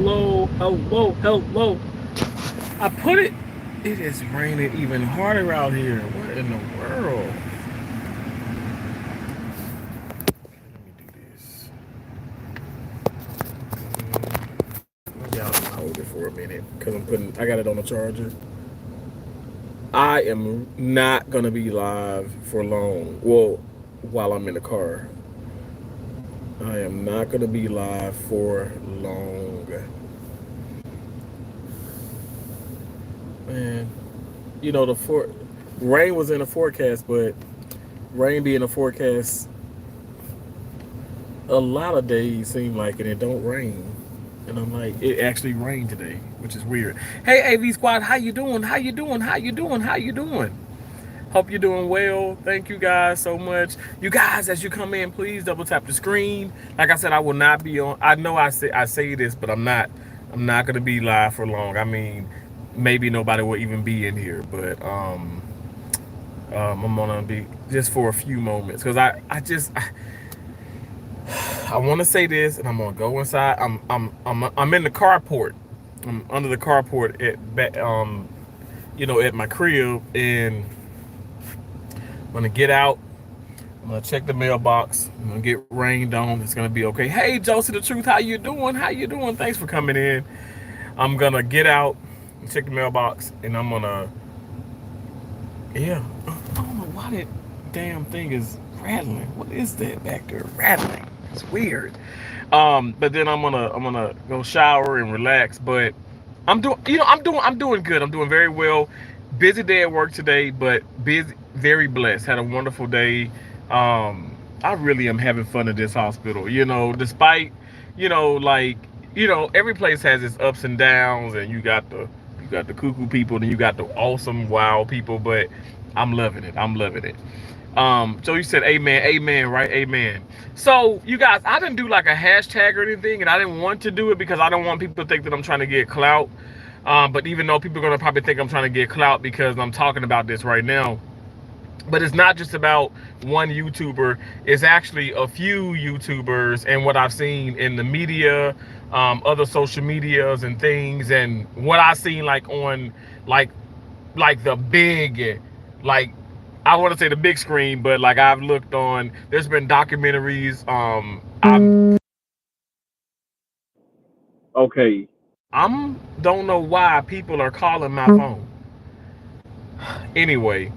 hello, hello, hello. I put it. It is raining even harder out here. What in the world? Let me do this. Maybe I'll just hold it for a minute because I got it on the charger. I am not gonna be live for long. Well, while I'm in the car, I am not gonna be live for long. Man, the rain was in the forecast, but rain being a forecast, a lot of days seem like it don't rain. And I'm like, it actually rained today, which is weird. Hey, AV Squad, how you doing? How you doing? How you doing? How you doing? Hope you're doing well. Thank you guys so much. You guys, as you come in, please double tap the screen. Like I said, I will not be on. I know I say this, but I'm not. I'm not gonna be live for long. I mean, maybe nobody will even be in here, but I'm gonna be just for a few moments because I want to say this, and I'm gonna go inside. I'm in the carport. I'm under the carport at my crib, and I'm gonna get out. I'm gonna check the mailbox. I'm gonna get rained on. It's gonna be okay. Hey, Josie the Truth, how you doing? How you doing? Thanks for coming in. I'm gonna get out and check the mailbox, and I'm gonna, yeah. I don't know why that damn thing is rattling. What is that back there rattling? It's weird. But then I'm gonna go shower and relax. But I'm doing good. I'm doing very well. Busy day at work today, but busy, very blessed. Had a wonderful day. I really am having fun at this hospital. Despite, like, every place has its ups and downs, and you got the cuckoo people, and you got the awesome wild people. But I'm loving it. I'm loving it. So you said amen, amen, right? Amen. So you guys, I didn't do like a hashtag or anything, and I didn't want to do it because I don't want people to think that I'm trying to get clout. But even though people are gonna probably think I'm trying to get clout because I'm talking about this right now. But it's not just about one YouTuber. It's actually a few YouTubers and what I've seen in the media, other social medias and things, and what I've seen like on like the big, like, I want to say the big screen, but like I've looked on, there's been documentaries. Okay, I'm don't know why people are calling my phone. Anyway,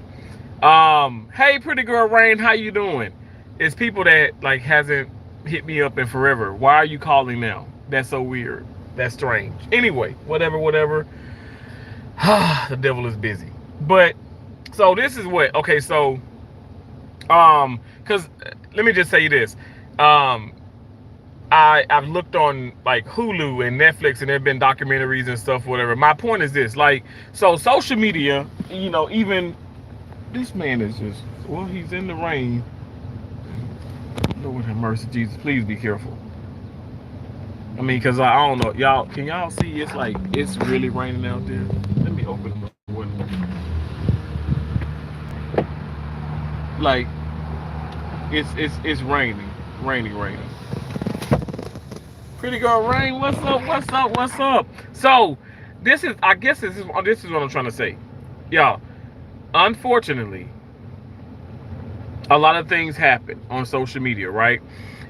hey, pretty girl Rain, how you doing? It's people that like hasn't hit me up in forever. Why are you calling now? That's so weird. That's strange. Anyway, whatever, whatever. The devil is busy. But so this is what. Okay, so because let me just say this. Um, I've looked on like Hulu and Netflix, and there've been documentaries and stuff, whatever. My point is this, like, so social media, even this man is just, well, he's in the rain. Lord have mercy, Jesus, please be careful. I mean, cause I don't know, y'all. Can y'all see? It's like it's really raining out there. Let me open the window. Like it's raining, raining. Pretty girl Rain, what's up? What's up? What's up? So I guess this is what I'm trying to say, y'all. Unfortunately, a lot of things happen on social media, right?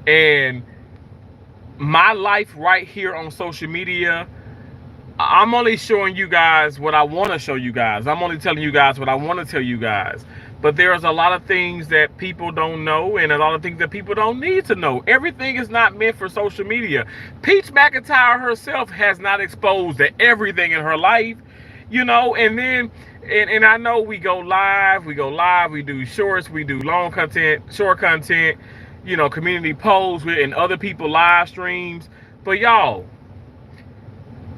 And my life right here on social media, I'm only showing you guys what I want to show you guys. I'm only telling you guys what I want to tell you guys. But there's a lot of things that people don't know, and a lot of things that people don't need to know. Everything is not meant for social media. Peach McIntyre herself has not exposed to everything in her life, and then and I know we go live, we do shorts, we do long content, short content, community polls and other people live streams. But y'all,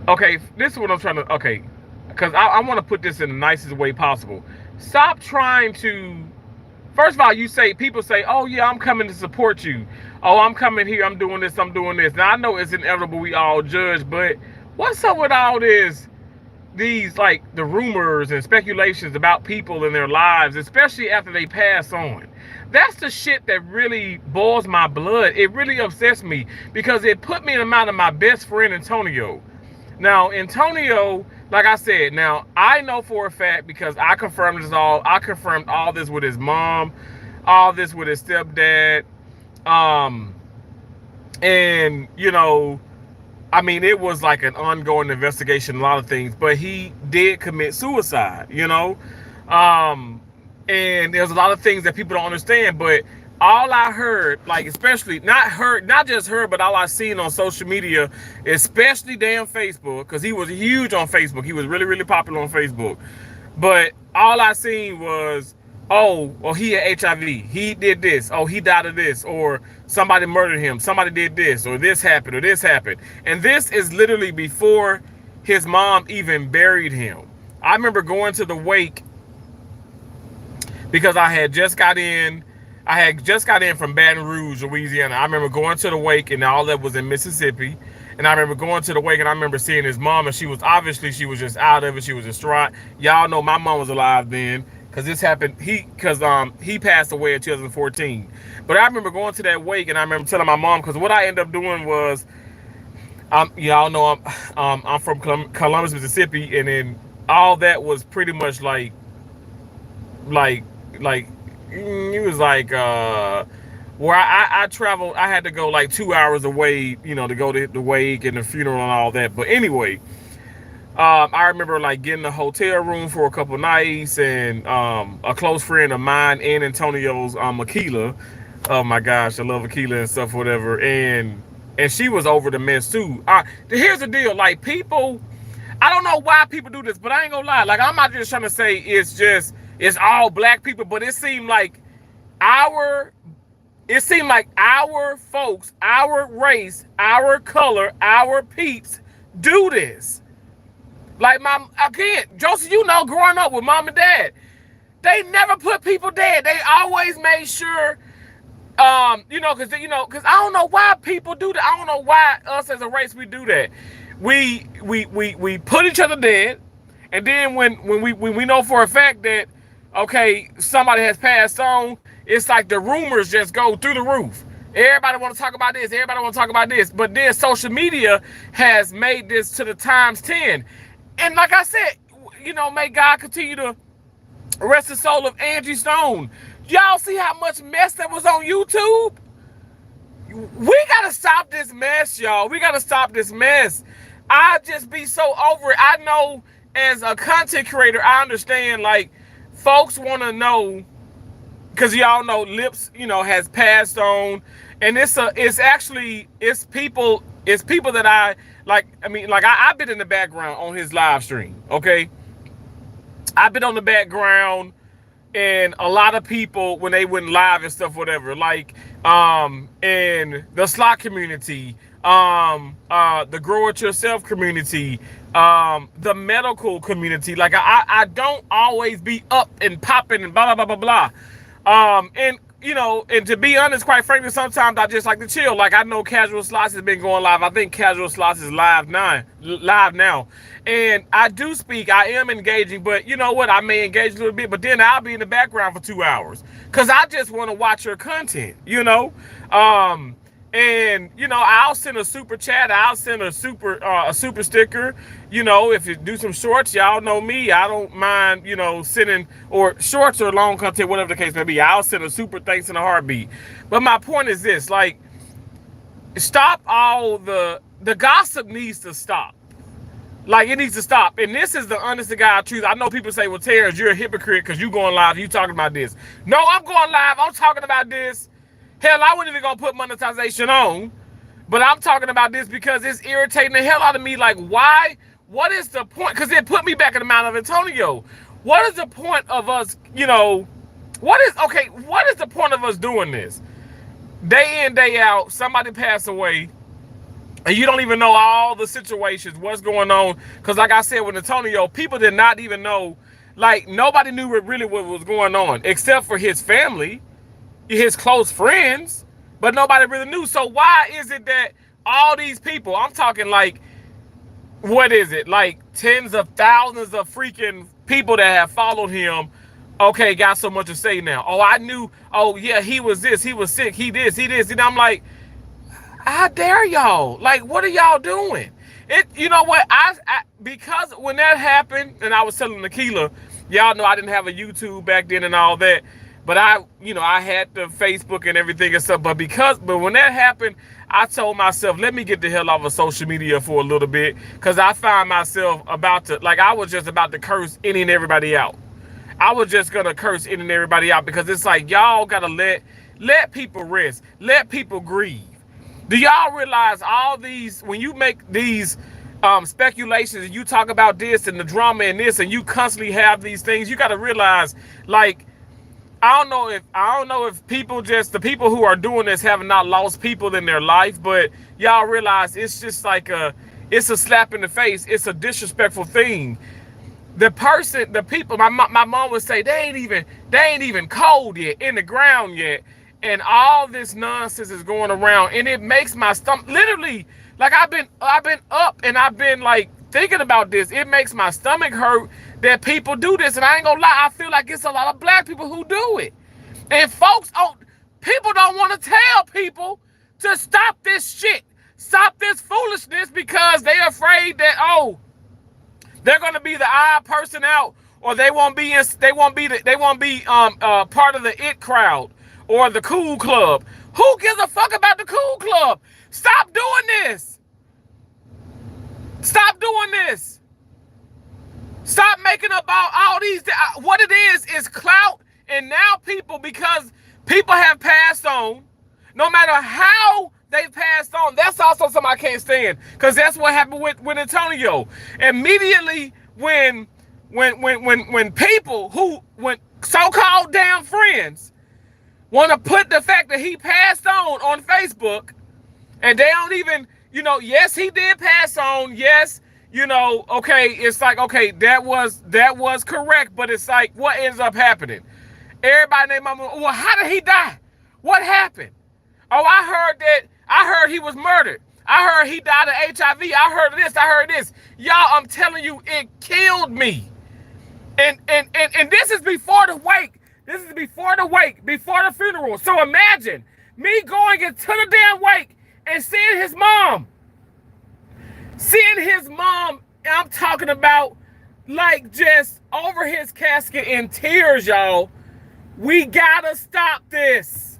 okay, this is what I'm trying to, okay, because I want to put this in the nicest way possible. Stop trying to, first of all, people say, oh yeah, I'm coming to support you. Oh, I'm coming here, I'm doing this, I'm doing this. Now I know it's inevitable, we all judge, but what's up with all these like the rumors and speculations about people in their lives, especially after they pass on? That's the shit that really boils my blood. It really upsets me because it put me in the mind of my best friend Antonio. Now, Antonio, like I said, now I know for a fact because I confirmed this all. I confirmed all this with his mom, all this with his stepdad, um, and I mean, it was like an ongoing investigation, a lot of things, but he did commit suicide. Um, and there's a lot of things that people don't understand, but all I heard, like, especially not just heard, but all I seen on social media, especially damn Facebook, because he was huge on Facebook. He was really, really popular on Facebook. But all I seen was, oh, well, he had HIV. He did this. Oh, he died of this. Or somebody murdered him. Somebody did this. Or this happened. Or this happened. And this is literally before his mom even buried him. I remember going to the wake because I had just got in. I had just got in from Baton Rouge, Louisiana. I remember going to the wake, and all that was in Mississippi. And I remember going to the wake, and I remember seeing his mom, and she was just out of it. She was distraught. Y'all know my mom was alive then, because this happened. He passed away in 2014. But I remember going to that wake, and I remember telling my mom, because what I ended up doing was, y'all know I'm from Columbus, Mississippi, and then all that was pretty much like it was like where I traveled. I had to go like 2 hours away, to go to the wake and the funeral and all that. But anyway, I remember like getting a hotel room for a couple nights, and a close friend of mine and Antonio's, Akila. Oh my gosh, I love Akila and stuff, whatever. And she was over the mess too. Here's the deal, like, people, I don't know why people do this, but I ain't gonna lie. Like, I'm not just trying to say it's all black people, but it seemed like our folks, our race, our color, our peeps do this. Like, Joseph, growing up with mom and dad, they never put people dead. They always made sure, because I don't know why people do that. I don't know why us as a race we do that. We put each other dead, and then when we know for a fact that, okay, somebody has passed on, it's like the rumors just go through the roof. Everybody want to talk about this. Everybody want to talk about this. But then social media has made this to the times 10. And like I said, may God continue to rest the soul of Angie Stone. Y'all see how much mess that was on YouTube? We got to stop this mess, y'all. We got to stop this mess. I just be so over it. I know as a content creator, I understand, like, folks want to know, because y'all know Lips, has passed on, and it's people that I like. I mean, like, I've been in the background on his live stream. Okay, I've been on the background, and a lot of people when they went live and stuff, whatever, like, in the slot community, the grow it yourself community, the medical community. Like, I don't always be up and popping and blah blah blah blah blah. And to be honest, quite frankly, sometimes I just like to chill. Like, I know Casual Slots has been going live. I think Casual Slots is live now. And I do speak. I am engaging, but you know what? I may engage a little bit, but then I'll be in the background for 2 hours because I just want to watch your content. And I'll send a super chat. I'll send a super sticker. If you do some shorts, y'all know me. I don't mind, sending, or shorts or long content, whatever the case may be. I'll send a super thanks in a heartbeat. But my point is this: like, stop all the gossip needs to stop. Like, it needs to stop. And this is the honest to God truth. I know people say, well, Terrence, you're a hypocrite because you going live. You talking about this. No, I'm going live. I'm talking about this. Hell, I wasn't even going to put monetization on. But I'm talking about this because it's irritating the hell out of me. Like, why? What is the point? Because it put me back in the mind of Antonio. What is the point of us, what is the point of us doing this? Day in, day out, somebody passed away. And you don't even know all the situations, what's going on. Because like I said with Antonio, people did not even know. Like, nobody knew really what was going on. Except for his family, his close friends. But nobody really knew. So why is it that all these people, I'm talking like, what is it? Like tens of thousands of freaking people that have followed him Okay, got so much to say now. Oh, I knew. Oh, yeah, he was this. He was sick. He this. And I'm like, how dare y'all? Like, what are y'all doing? You know what? Because when that happened, and I was telling Nikila, y'all know I didn't have a YouTube back then and all that, but I had the Facebook and everything and stuff. But when that happened, I told myself, let me get the hell off of social media for a little bit, because I found myself I was just about to curse any and everybody out. I was just gonna curse any and everybody out, because it's like, y'all gotta let people rest, let people grieve. Do y'all realize all these, when you make these speculations and you talk about this and the drama and this, and you constantly have these things, you got to realize, like, I don't know if people, just the people who are doing this, have not lost people in their life, but y'all realize it's just like it's a slap in the face. It's a disrespectful thing. The people, my mom would say, they ain't even cold yet, in the ground yet. And all this nonsense is going around, and it makes my stomach, literally, like, I've been up and I've been like thinking about this. It makes my stomach hurt that people do this. And I ain't gonna lie, I feel like it's a lot of black people who do it. And people don't want to tell people to stop this shit, stop this foolishness, because they're afraid that, oh, they're gonna be the odd person out, or they won't be part of the it crowd or the cool club. Who gives a fuck about the cool club? Stop doing this. Stop doing this. Stop making up all these. What it is clout. And now because people have passed on, no matter how they passed on, that's also something I can't stand, because that's what happened with Antonio. Immediately when people when so-called damn friends want to put the fact that he passed on Facebook, and they don't even, yes, he did pass on. Yes, okay, it's like, okay, that was correct, but it's like, what ends up happening? Everybody named mama, well, how did he die? What happened? Oh, I heard he was murdered. I heard he died of HIV. I heard this. Y'all, I'm telling you, it killed me. And this is before the wake. This is before the wake, before the funeral. So imagine me going into the damn wake and seeing his mom. I'm talking about, like, just over his casket in tears, y'all. We gotta stop this.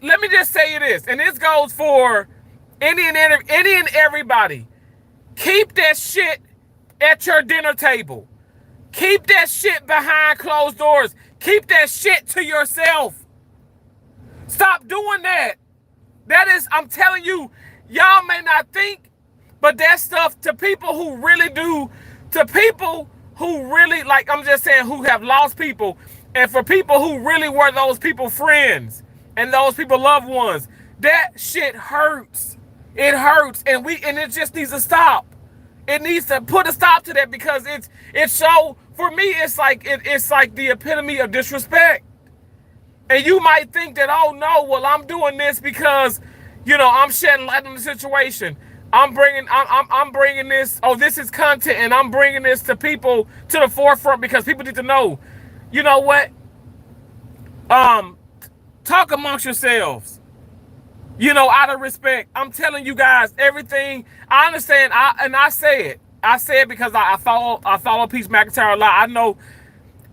Let me just say this, and this goes for any and everybody. Keep that shit at your dinner table. Keep that shit behind closed doors. Keep that shit to yourself. Stop doing that. That is, I'm telling you, y'all may not think, but that stuff, to people who really do, to people who really, like, I'm just saying, who have lost people, and for people who really were those people friends and those people loved ones, that shit hurts. It hurts, and it just needs to stop. It needs to put a stop to that, because it's so, for me, it's like the epitome of disrespect. And you might think that, oh no, well, I'm doing this because, I'm shedding light on the situation. I'm bringing this. Oh, this is content, and I'm bringing this to people to the forefront because people need to know. You know what? Talk amongst yourselves. Out of respect. I'm telling you guys, everything. I understand. I say it. I say it because I follow Peace McIntyre a lot. I know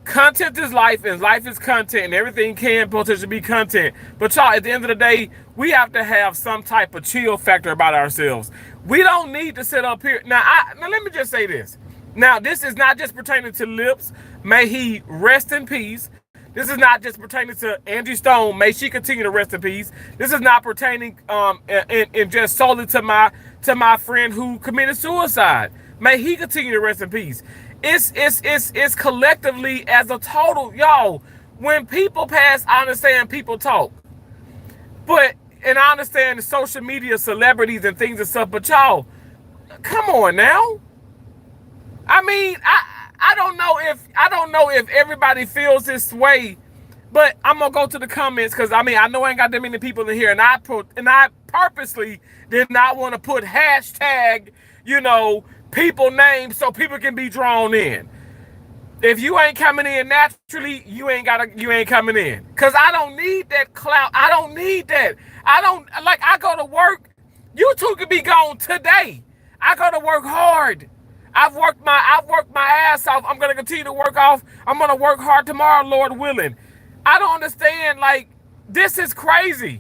content is life, and life is content, and everything can potentially be content. But y'all, at the end of the day, we have to have some type of chill factor about ourselves. We don't need to sit up here. Now let me just say this. Now, this is not just pertaining to Lips. May he rest in peace. This is not just pertaining to Angie Stone. May she continue to rest in peace. This is not pertaining in just solely to my friend who committed suicide. May he continue to rest in peace. It's collectively as a total, y'all. When people pass, I understand people talk, and I understand the social media celebrities and things and stuff. But y'all, come on now. I mean, I don't know if everybody feels this way, but I'm gonna go to the comments, because I know I ain't got that many people in here, and I purposely did not want to put hashtag, people names so people can be drawn in. If you ain't coming in naturally, you ain't coming in. Cause I don't need that clout. I don't need that. I don't like I go to work. You two could be gone today. I go to work hard. I've worked my ass off. I'm gonna continue to work off. I'm gonna work hard tomorrow, Lord willing. I don't understand, like, this is crazy.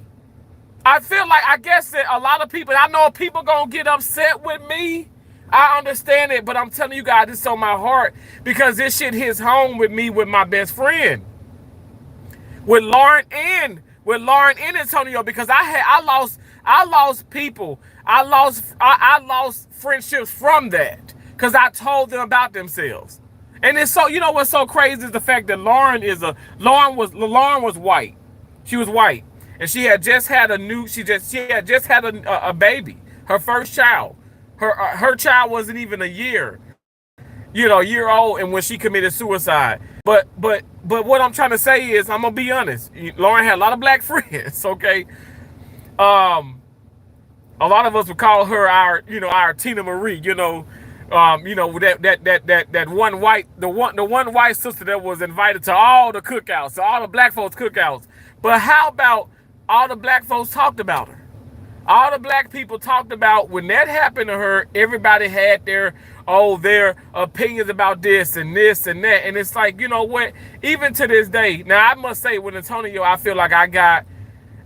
I feel like I guess that a lot of people, I know people gonna get upset with me. I understand it, but I'm telling you guys, it's on my heart because this shit hits home with me with my best friend, with Lauren and Antonio, because I lost people, I lost friendships from that because I told them about themselves, and it's so, you know what's so crazy is the fact that Lauren was white, she was white, and she had just had a baby, her first child. Her child wasn't even a year, year old, and when she committed suicide. But what I'm trying to say is, I'm gonna be honest. Lauren had a lot of black friends, okay? A lot of us would call her our Tina Marie, that one white sister that was invited to all the cookouts, to all the black folks cookouts. But how about all the black folks talked about her? All the black people talked about when that happened to her, everybody had their opinions about this and that. And it's like, you know what? Even to this day, now I must say with Antonio, I feel like I got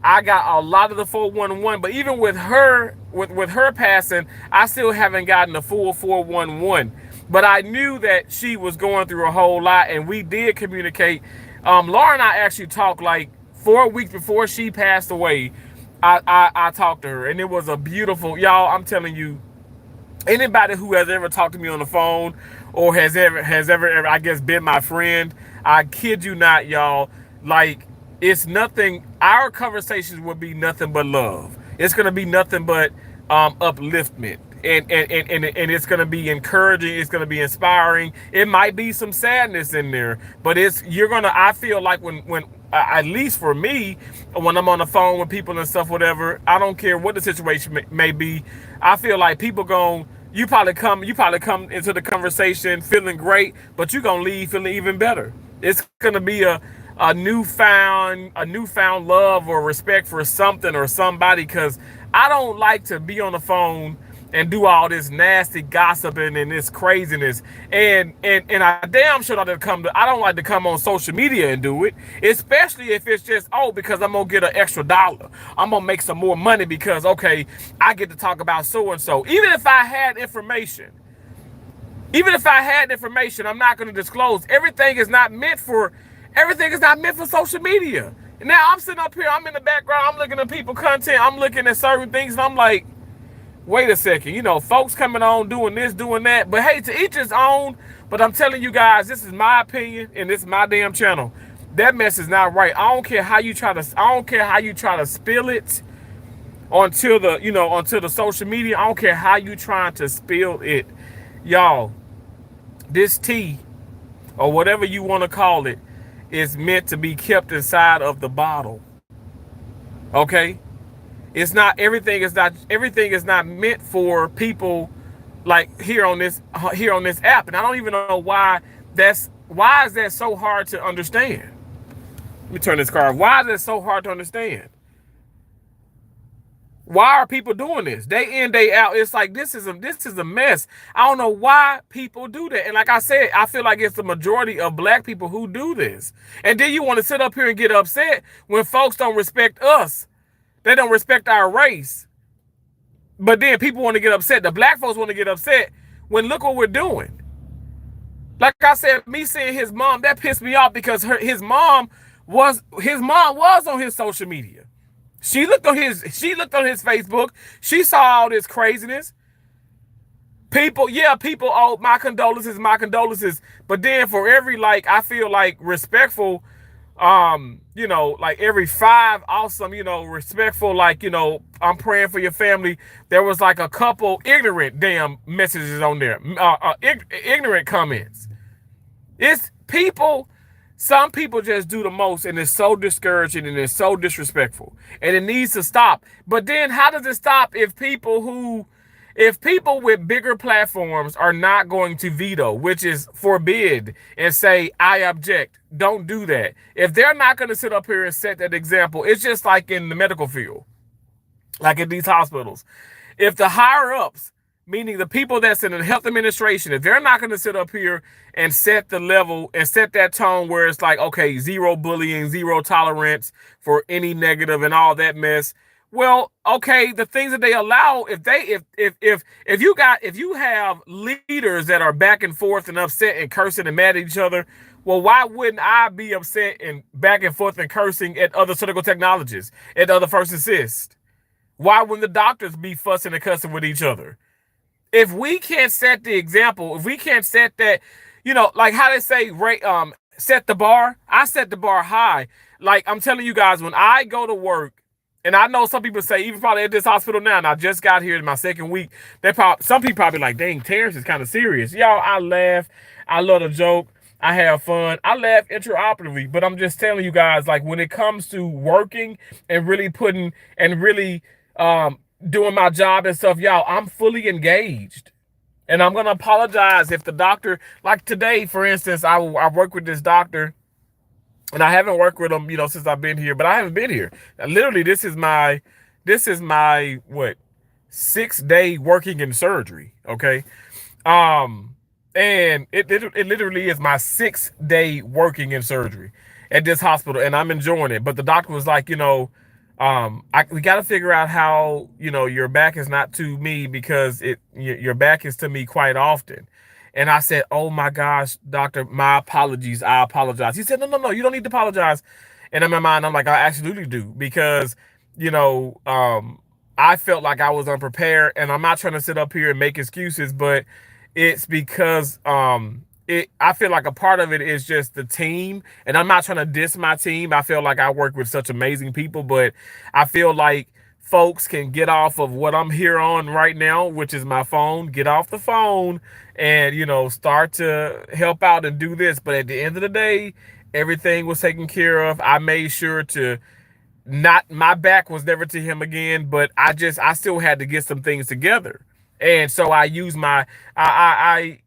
a lot of the 411, but even with her, with her passing, I still haven't gotten the full 411. But I knew that she was going through a whole lot, and we did communicate. Laura and I actually talked like 4 weeks before she passed away. I talked to her, and it was a beautiful, y'all. I'm telling you, anybody who has ever talked to me on the phone or has ever I guess been my friend, I kid you not, y'all, like, it's nothing, our conversations will be nothing but love. It's gonna be nothing but upliftment. And it's gonna be encouraging, it's gonna be inspiring. It might be some sadness in there, but I feel like when at least for me, when I'm on the phone with people and stuff, whatever, I don't care what the situation may be. I feel like you probably come into the conversation feeling great, but you're gonna leave feeling even better. It's gonna be a newfound love or respect for something or somebody, because I don't like to be on the phone and do all this nasty gossiping and this craziness. And I damn sure I don't like to come on social media and do it, especially if it's just, because I'm gonna get an extra dollar. I'm gonna make some more money because, okay, I get to talk about so and so. Even if I had information, I'm not gonna disclose. Everything is not meant for social media. Now I'm sitting up here, I'm in the background, I'm looking at people content, I'm looking at certain things, and I'm like, wait a second, folks coming on doing this, doing that. But hey, to each his own. But I'm telling you guys, this is my opinion and this is my damn channel. That mess is not right. I don't care how you try to spill it onto the social media. I don't care how you trying to spill it. Y'all, this tea, or whatever you want to call it, is meant to be kept inside of the bottle. Okay? Everything is not meant for people like here on this app. And I don't even know why is that so hard to understand. Let me turn this car off. Why is that so hard to understand? Why are people doing this day in, day out? It's like this is a mess. I don't know why people do that. And like I said, I feel like it's the majority of black people who do this. And then you want to sit up here and get upset when folks don't respect us. They don't respect our race. But then people want to get upset. The black folks want to get upset when look what we're doing. Like I said, me seeing his mom, that pissed me off because his mom was on his social media. She looked on his Facebook. She saw all this craziness. People, my condolences. But then for every, I feel like respectful, like every 5 awesome, respectful, I'm praying for your family, there was like a couple ignorant damn messages on there, ignorant comments. It's people, some people just do the most, and it's so discouraging and it's so disrespectful, and it needs to stop. But then how does it stop if people who If people with bigger platforms are not going to veto, which is forbid, and say, I object, don't do that. If they're not going to sit up here and set that example, it's just like in the medical field, like in these hospitals. If the higher ups, meaning the people that's in the health administration, if they're not going to sit up here and set the level and set that tone where it's like, okay, zero bullying, zero tolerance for any negative and all that mess. Well, okay, the things that they allow, if you have leaders that are back and forth and upset and cursing and mad at each other, well, why wouldn't I be upset and back and forth and cursing at other surgical technologists, at other first assist? Why wouldn't the doctors be fussing and cussing with each other? If we can't set the example, if we can't set that, like how they say, set the bar. I set the bar high. Like I'm telling you guys, when I go to work, and I know some people say, even probably at this hospital now, and I just got here in my second week, some people probably like, dang, Terrence is kind of serious. Y'all, I laugh. I love to joke. I have fun. I laugh intraoperatively, but I'm just telling you guys, like when it comes to working and really putting and really doing my job and stuff, y'all, I'm fully engaged. And I'm going to apologize if the doctor, like today, for instance, I work with this doctor and I haven't worked with him, since I've been here, but I haven't been here. Literally, this is my, what, 6-day working in surgery. Okay. And it literally is my 6th day working in surgery at this hospital, and I'm enjoying it. But the doctor was like, we got to figure out how, your back is not to me because your back is to me quite often. And I said, oh my gosh, doctor, my apologies. I apologize. He said, no, you don't need to apologize. And in my mind, I'm like, I absolutely do because, I felt like I was unprepared, and I'm not trying to sit up here and make excuses, but it's because I feel like a part of it is just the team, and I'm not trying to diss my team. I feel like I work with such amazing people, but I feel like folks can get off of what I'm here on right now, which is my phone, get off the phone and, start to help out and do this. But at the end of the day, everything was taken care of. I made sure to not, my back was never to him again, but I still had to get some things together. And so I use I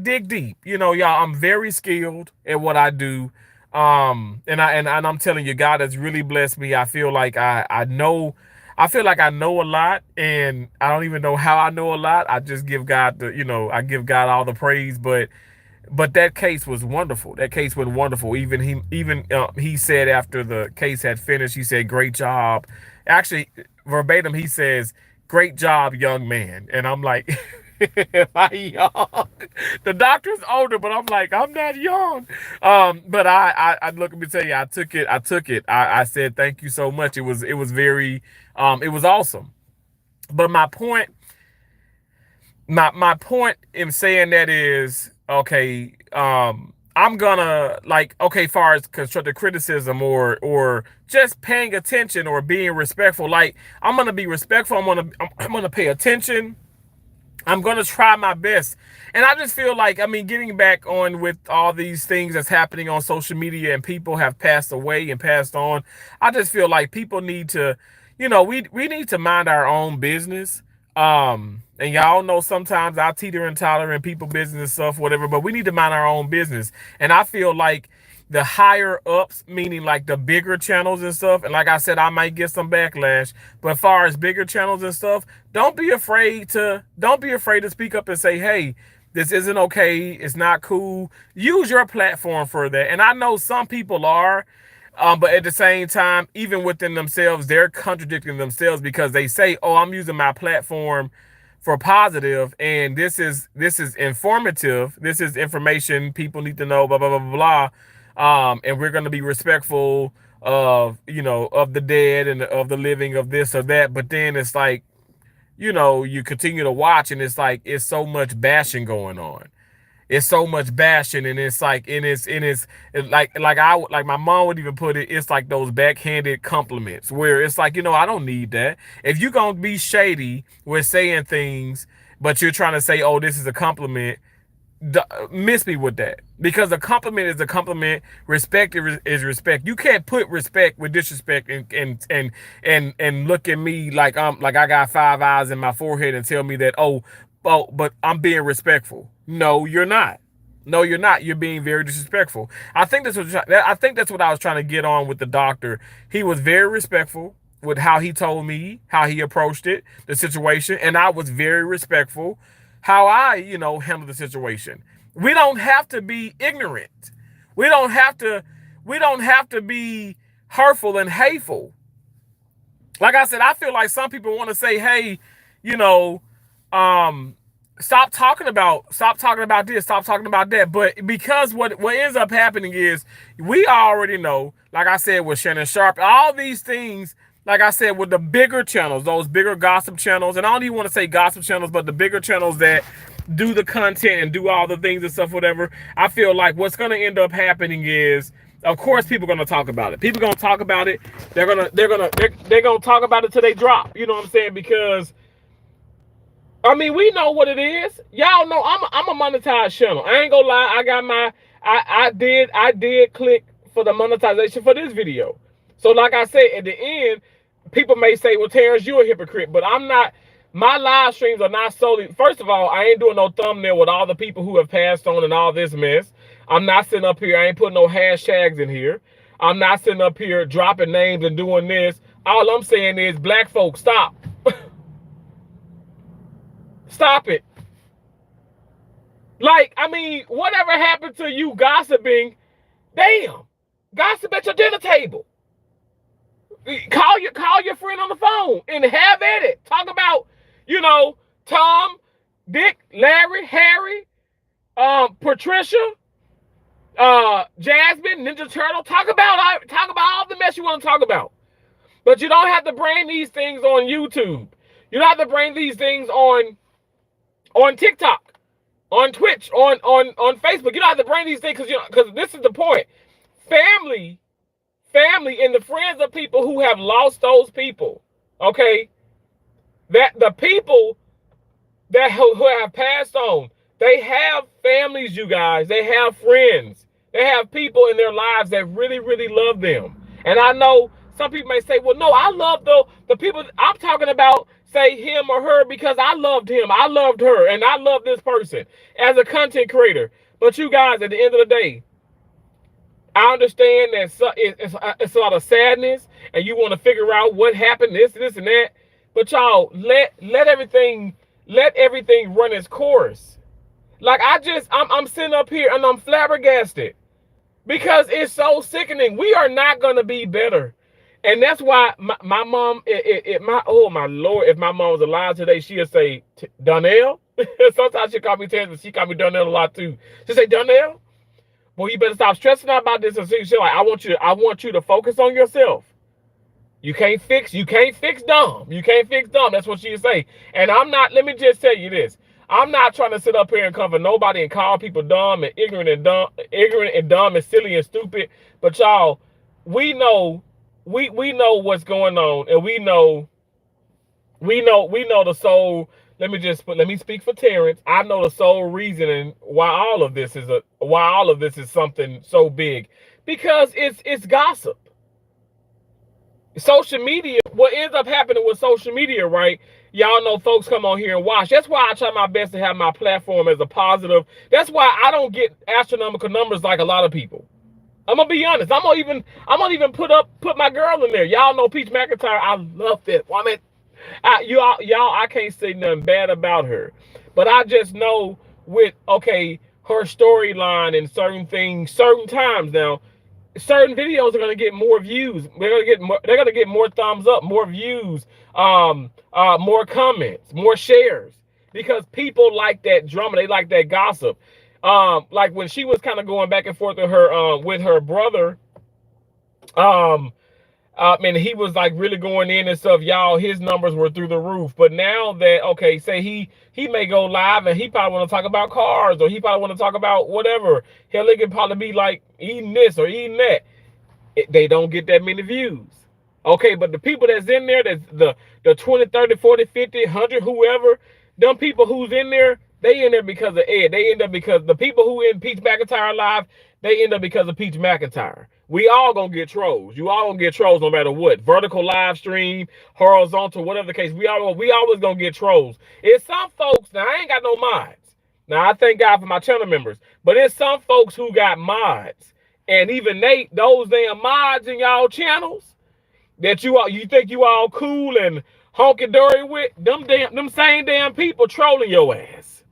dig deep, y'all. I'm very skilled at what I do. And I'm telling you, God has really blessed me. I feel like I feel like I know a lot, and I don't even know how I know a lot. I just give God I give God all the praise, but that case was wonderful. That case went wonderful. He said after the case had finished, he said, "Great job." Actually, verbatim, he says, "Great job, young man." And I'm like, am I young? The doctor's older, but I'm like, I'm not young. But I look, let me tell you, I took it. I said, thank you so much. It was very, it was awesome. But my point in saying that is, okay, I'm gonna like, okay, far as constructive criticism or just paying attention or being respectful, like I'm gonna be respectful. I'm gonna pay attention. I'm going to try my best. And I just feel like, I mean, getting back on with all these things that's happening on social media and people have passed away and passed on, I just feel like people need to, we need to mind our own business. And y'all know sometimes I teeter and totter in people business and stuff, whatever, but we need to mind our own business. And I feel like the higher ups, meaning like the bigger channels and stuff, and like I said, I might get some backlash, but as far as bigger channels and stuff, don't be afraid to speak up and say, hey, this isn't okay, it's not cool. Use your platform for that. And I know some people are, but at the same time, even within themselves, they're contradicting themselves because they say, oh, I'm using my platform for positive, and this is informative, this is information people need to know, blah blah blah blah blah. And we're going to be respectful of, of the dead and of the living, of this or that. But then it's like, you continue to watch, and it's like, it's so much bashing going on. It's so much bashing, and it's like, it's like my mom would even put it, it's like those backhanded compliments where it's like, I don't need that. If you're going to be shady with saying things, but you're trying to say, oh, this is a compliment, miss me with that, because a compliment is a compliment. Respect is respect. You can't put respect with disrespect and look at me like I got five eyes in my forehead and tell me that, oh, but I'm being respectful. No, you're not. No, you're not. You're being very disrespectful. I think that's what I was trying to get on with the doctor. He was very respectful with how he told me, how he approached it, the situation, and I was very respectful how I, handle the situation. We don't have to be ignorant. We don't have to be hurtful and hateful. Like I said, I feel like some people want to say, hey, you know, um, stop talking about this, stop talking about that. But because what ends up happening is, we already know, like I said with Shannon Sharpe, all these things, like I said, with the bigger channels, those bigger gossip channels, and I don't even want to say gossip channels, but the bigger channels that do the content and do all the things and stuff, whatever. I feel like what's going to end up happening is, of course, people are going to talk about it. People are going to talk about it. They're going to talk about it till they drop. You know what I'm saying? Because I mean, we know what it is. Y'all know I'm a monetized channel. I ain't gonna lie. I got my I did click for the monetization for this video. So like I said, at the end, people may say, well, Terrence, you a hypocrite, but I'm not. My live streams are not solely. First of all, I ain't doing no thumbnail with all the people who have passed on and all this mess. I'm not sitting up here. I ain't putting no hashtags in here. I'm not sitting up here dropping names and doing this. All I'm saying is, black folks, stop. Stop it. Like, I mean, whatever happened to you gossiping? Damn. Gossip at your dinner table. Call your friend on the phone and have at it. Talk about, Tom, Dick, Larry, Harry, Patricia, Jasmine, Ninja Turtle. Talk about all the mess you want to talk about. But you don't have to bring these things on YouTube. You don't have to bring these things on TikTok, on Twitch, on Facebook. You don't have to bring these things because this is the point. Family, and the friends of people who have lost those people, okay? That the people that who have passed on, they have families, you guys. They have friends. They have people in their lives that really, really love them. And I know some people may say, well, no, I love the people I'm talking about, say him or her, because I loved him, I loved her, and I love this person as a content creator. But you guys, at the end of the day, I understand that it's a lot of sadness, and you want to figure out what happened, this, and that. But y'all, let everything run its course. Like I'm sitting up here and I'm flabbergasted because it's so sickening. We are not gonna be better. And that's why my mom, oh my Lord, if my mom was alive today, she'd say, Donnell. Sometimes she call me Terrence, but she call me Donnell a lot too. She say, Donnell, well, you better stop stressing out about this. And she's like, I want you to focus on yourself. You can't fix dumb. You can't fix dumb. That's what she say. And let me just tell you this. I'm not trying to sit up here and cover nobody and call people dumb and ignorant and dumb and silly and stupid. But y'all, we know what's going on, and we know the sole. Let me speak for Terrence. I know the sole reason why all of this is something so big, because it's gossip. Social media, what ends up happening with social media, right? Y'all know folks come on here and watch. That's why I try my best to have my platform as a positive. That's why I don't get astronomical numbers like a lot of people. I'm gonna be honest. I'm gonna even put my girl in there. Y'all know Peach McIntyre. I love that woman. I can't say nothing bad about her, but I just know with her storyline and certain things, certain times now, certain videos are gonna get more views. They're gonna get more thumbs up, more views, more comments, more shares, because people like that drama. They like that gossip. Like when she was kind of going back and forth with her brother, and he was like really going in and stuff, y'all, his numbers were through the roof. But now that, say he may go live and he probably want to talk about cars, or he probably want to talk about whatever. Hell, it could probably be like eating this or eating that. They don't get that many views. Okay, but the people that's in there, that's the 20, 30, 40, 50, 100, whoever, them people who's in there, They end up because of Ed. They end up because the people who in Peach McIntyre live, they end up because of Peach McIntyre. We all gonna get trolls. You all gonna get trolls no matter what. Vertical live stream, horizontal, whatever the case. We always gonna get trolls. It's some folks, now I ain't got no mods. Now I thank God for my channel members, but it's some folks who got mods. And even those damn mods in y'all channels that you think you all cool and honky dory with, them same damn people trolling your ass.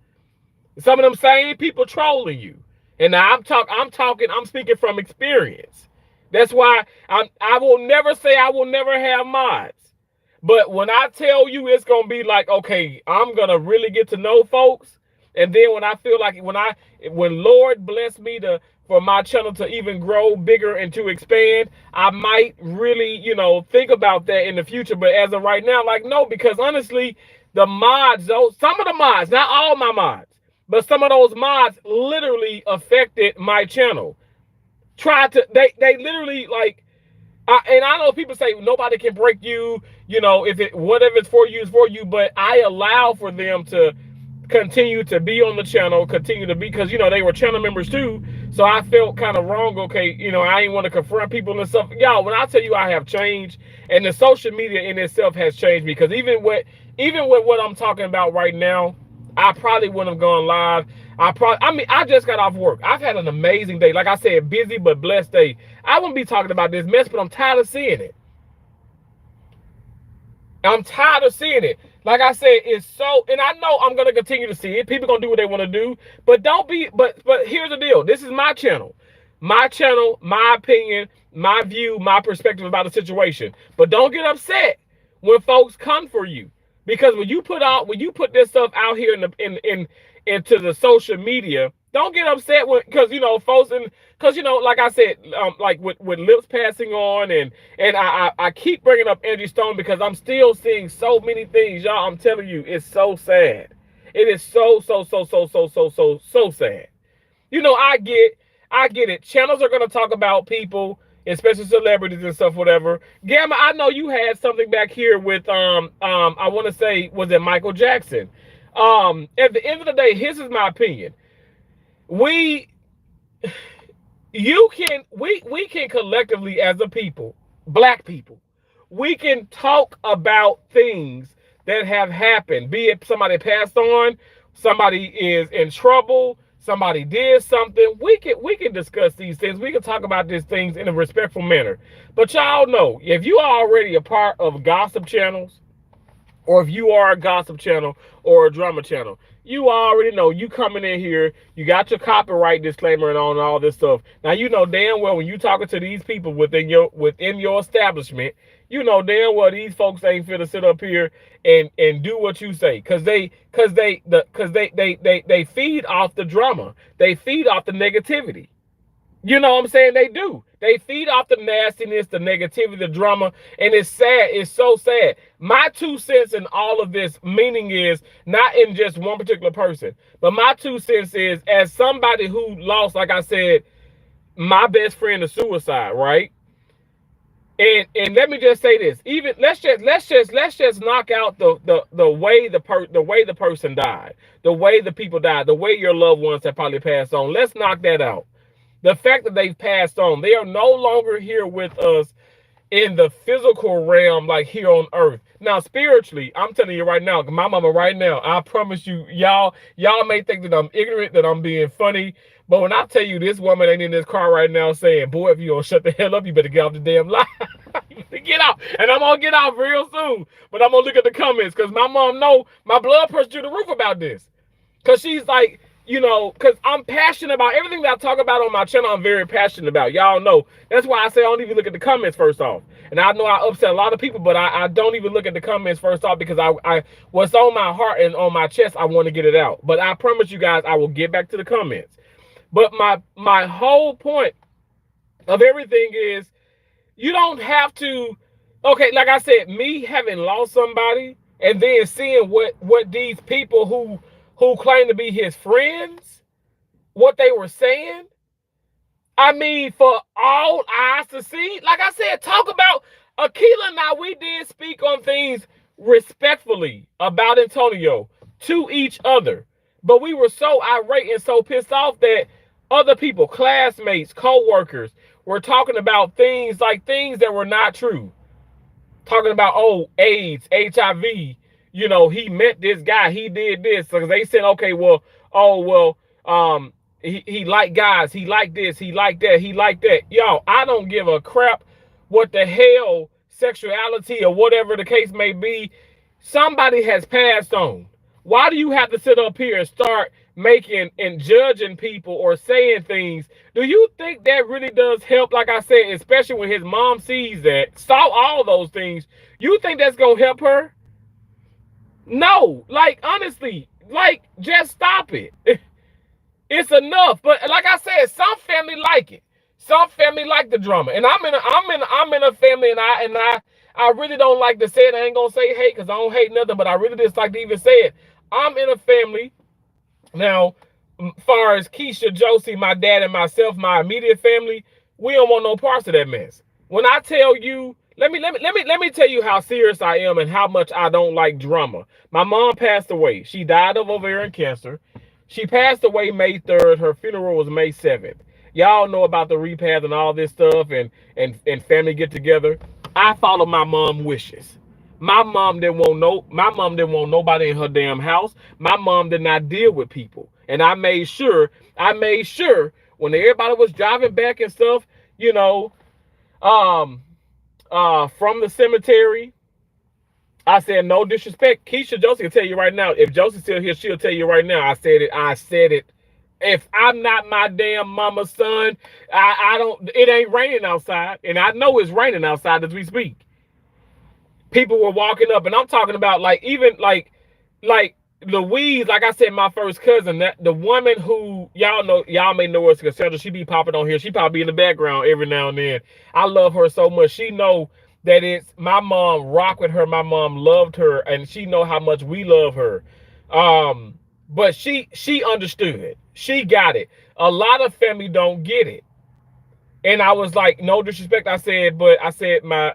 Some of them same people trolling you. And now I'm speaking from experience. That's why I will never say I will never have mods. But when I tell you it's gonna be like, okay, I'm gonna really get to know folks, and then when I feel like when Lord bless me for my channel to even grow bigger and to expand, I might really, think about that in the future. But as of right now, like, no, because honestly, the mods, some of the mods, not all my mods, but some of those mods literally affected my channel. They literally like, and I know people say nobody can break you, whatever it's for you is for you, but I allow for them to continue to be on the channel, because, they were channel members too. So I felt kind of wrong. Okay. I ain't want to confront people and stuff. Y'all, when I tell you I have changed, and the social media in itself has changed me, because even with what I'm talking about right now, I probably wouldn't have gone live. I just got off work. I've had an amazing day. Like I said, busy but blessed day. I wouldn't be talking about this mess, but I'm tired of seeing it. I'm tired of seeing it. Like I said, it's so, and I know I'm gonna continue to see it. People gonna do what they want to do, but but here's the deal. This is my channel, my opinion, my view, my perspective about the situation. But don't get upset when folks come for you, because when you put this stuff out here into the social media, don't get upset because folks, because like I said, like with Lips passing on, and I keep bringing up Angie Stone because I'm still seeing so many things, y'all. I'm telling you, it's so sad. It is so sad. I get it. Channels are gonna talk about people, especially celebrities and stuff, whatever. Gamma, I know you had something back here with I want to say, was it Michael Jackson? At the end of the day, this is my opinion. We can collectively, as a people, black people, we can talk about things that have happened, be it somebody passed on, somebody is in trouble, somebody did something. We can discuss these things. We can talk about these things in a respectful manner. But y'all know, if you are already a part of gossip channels, or if you are a gossip channel or a drama channel, you already know, you coming in here, you got your copyright disclaimer and all this stuff. Now, you know damn well when you talking to these people within your establishment, you know damn well these folks ain't finna sit up here and do what you say, because they feed off the drama, they feed off the negativity. You know what I'm saying? They do. They feed off the nastiness, the negativity, the drama, and it's sad. It's so sad. My 2 cents in all of this meaning is not in just one particular person, but my 2 cents is, as somebody who lost, like I said, my best friend to suicide, right? And let me just say this. Even let's just knock out the way the person died, the way the people died, the way your loved ones have probably passed on. Let's knock that out. The fact that they've passed on, they are no longer here with us in the physical realm, like here on earth. Now, spiritually, I'm telling you right now, my mama right now, I promise you, y'all may think that I'm ignorant, that I'm being funny, but when I tell you this woman ain't in this car right now saying, boy, if you don't shut the hell up, you better get off the damn line. Get out. And I'm going to get out real soon. But I'm going to look at the comments, because my mom know my blood pressure through the roof about this. Because she's like, because I'm passionate about everything that I talk about on my channel. I'm very passionate about. Y'all know. That's why I say I don't even look at the comments first off. And I know I upset a lot of people, but I don't even look at the comments first off, because I what's on my heart and on my chest, I want to get it out. But I promise you guys, I will get back to the comments. But my whole point of everything is, you don't have to, okay, like I said, me having lost somebody and then seeing what these people who claim to be his friends, what they were saying. I mean, for all eyes to see, like I said, talk about Akila and I, we did speak on things respectfully about Antonio to each other. But we were so irate and so pissed off that other people, classmates, co-workers, were talking about things that were not true. Talking about, oh, AIDS, HIV, he met this guy, he did this. So they said, okay, well, oh, well, he liked guys, he liked this, he liked that, he liked that. Y'all, I don't give a crap what the hell sexuality or whatever the case may be. Somebody has passed on. Why do you have to sit up here and start making and judging people or saying things? Do you think that really does help? Like I said, especially when his mom sees that, saw all those things, you think that's going to help her? No. Like, honestly, like, just stop it. It's enough. But like I said, some family like it. Some family like the drama. And I'm in a family, and I really don't like to say it. I ain't gonna say hate because I don't hate nothing, but I really just like to even say it. I'm in a family now. Far as Keisha, Josie, my dad, and myself, my immediate family, we don't want no parts of that mess. When I tell you, let me tell you how serious I am and how much I don't like drama. My mom passed away. She died of ovarian cancer. She passed away May 3rd. Her funeral was May 7th. Y'all know about the repast and all this stuff and family get together. I followed my mom's wishes. My mom didn't want nobody in her damn house. My mom did not deal with people. And I made sure when everybody was driving back and stuff, from the cemetery, I said, no disrespect. Keisha, Josie will tell you right now. If Josie's still here, she'll tell you right now. I said it. If I'm not my damn mama's son, I don't, it ain't raining outside. And I know it's raining outside as we speak. People were walking up, and I'm talking about even Louise, like I said, my first cousin, that the woman who y'all may know as Cassandra, she be popping on here. She probably be in the background every now and then. I love her so much. She know that it's my mom rock with her. My mom loved her, and she know how much we love her. But she understood. She got it. A lot of family don't get it. And I was like, no disrespect. I said my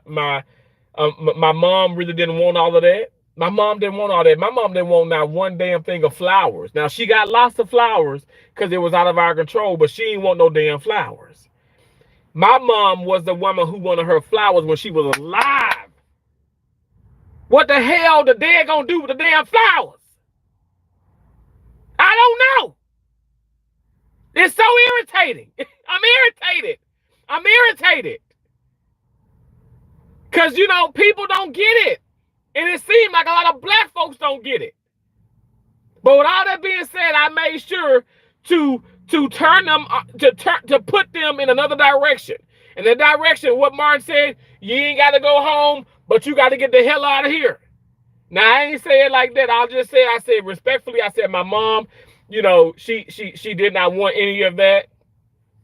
mom really didn't want all of that. My mom didn't want all that. My mom didn't want not one damn thing of flowers. Now, she got lots of flowers because it was out of our control, but she didn't want no damn flowers. My mom was the woman who wanted her flowers when she was alive. What the hell the dad gonna do with the damn flowers? I don't know. It's so irritating. I'm irritated. Because, people don't get it. And it seems like a lot of black folks don't get it. But with all that being said, I made sure to turn them, to put them in another direction. In the direction, what Martin said, you ain't got to go home, but you got to get the hell out of here. Now, I ain't say it like that. I said respectfully, I said my mom, she did not want any of that.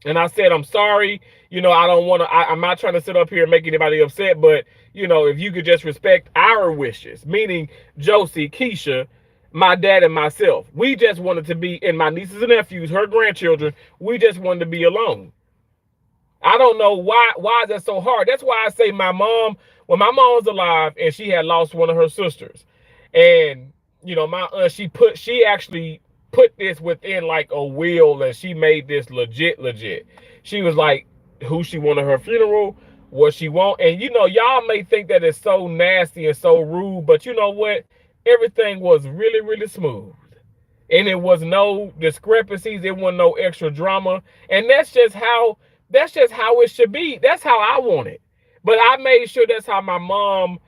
And I said, I'm sorry. I don't want to, I'm not trying to sit up here and make anybody upset, but, if you could just respect our wishes, meaning Josie, Keisha, my dad, and myself. We just wanted to be, and my nieces and nephews, her grandchildren, we just wanted to be alone. I don't know why is that so hard? That's why I say my mom, when my mom was alive and she had lost one of her sisters, and, my aunt, she actually put this within like a will, and she made this legit. She was like, who she wanted her funeral, what she want. And y'all may think that it's so nasty and so rude, but you know what? Everything was really, really smooth. And it was no discrepancies, it wasn't no extra drama. And that's just how it should be. That's how I want it. But I made sure that's how my mom,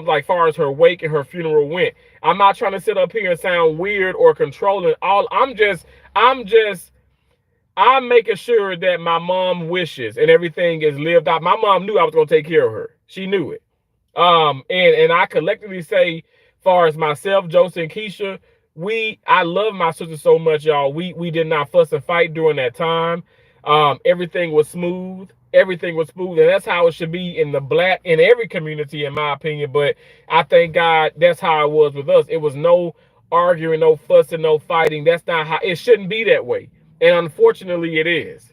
like far as her wake and her funeral went. I'm not trying to sit up here and sound weird or controlling. I'm making sure that my mom wishes and everything is lived out. My mom knew I was going to take care of her. She knew it. And I collectively say, far as myself, Josie, and Keisha, I love my sister so much, y'all. We did not fuss and fight during that time. Everything was smooth. And that's how it should be in every community, in my opinion. But I thank God that's how it was with us. It was no arguing, no fussing, no fighting. That's not how it shouldn't be that way. And unfortunately, it is.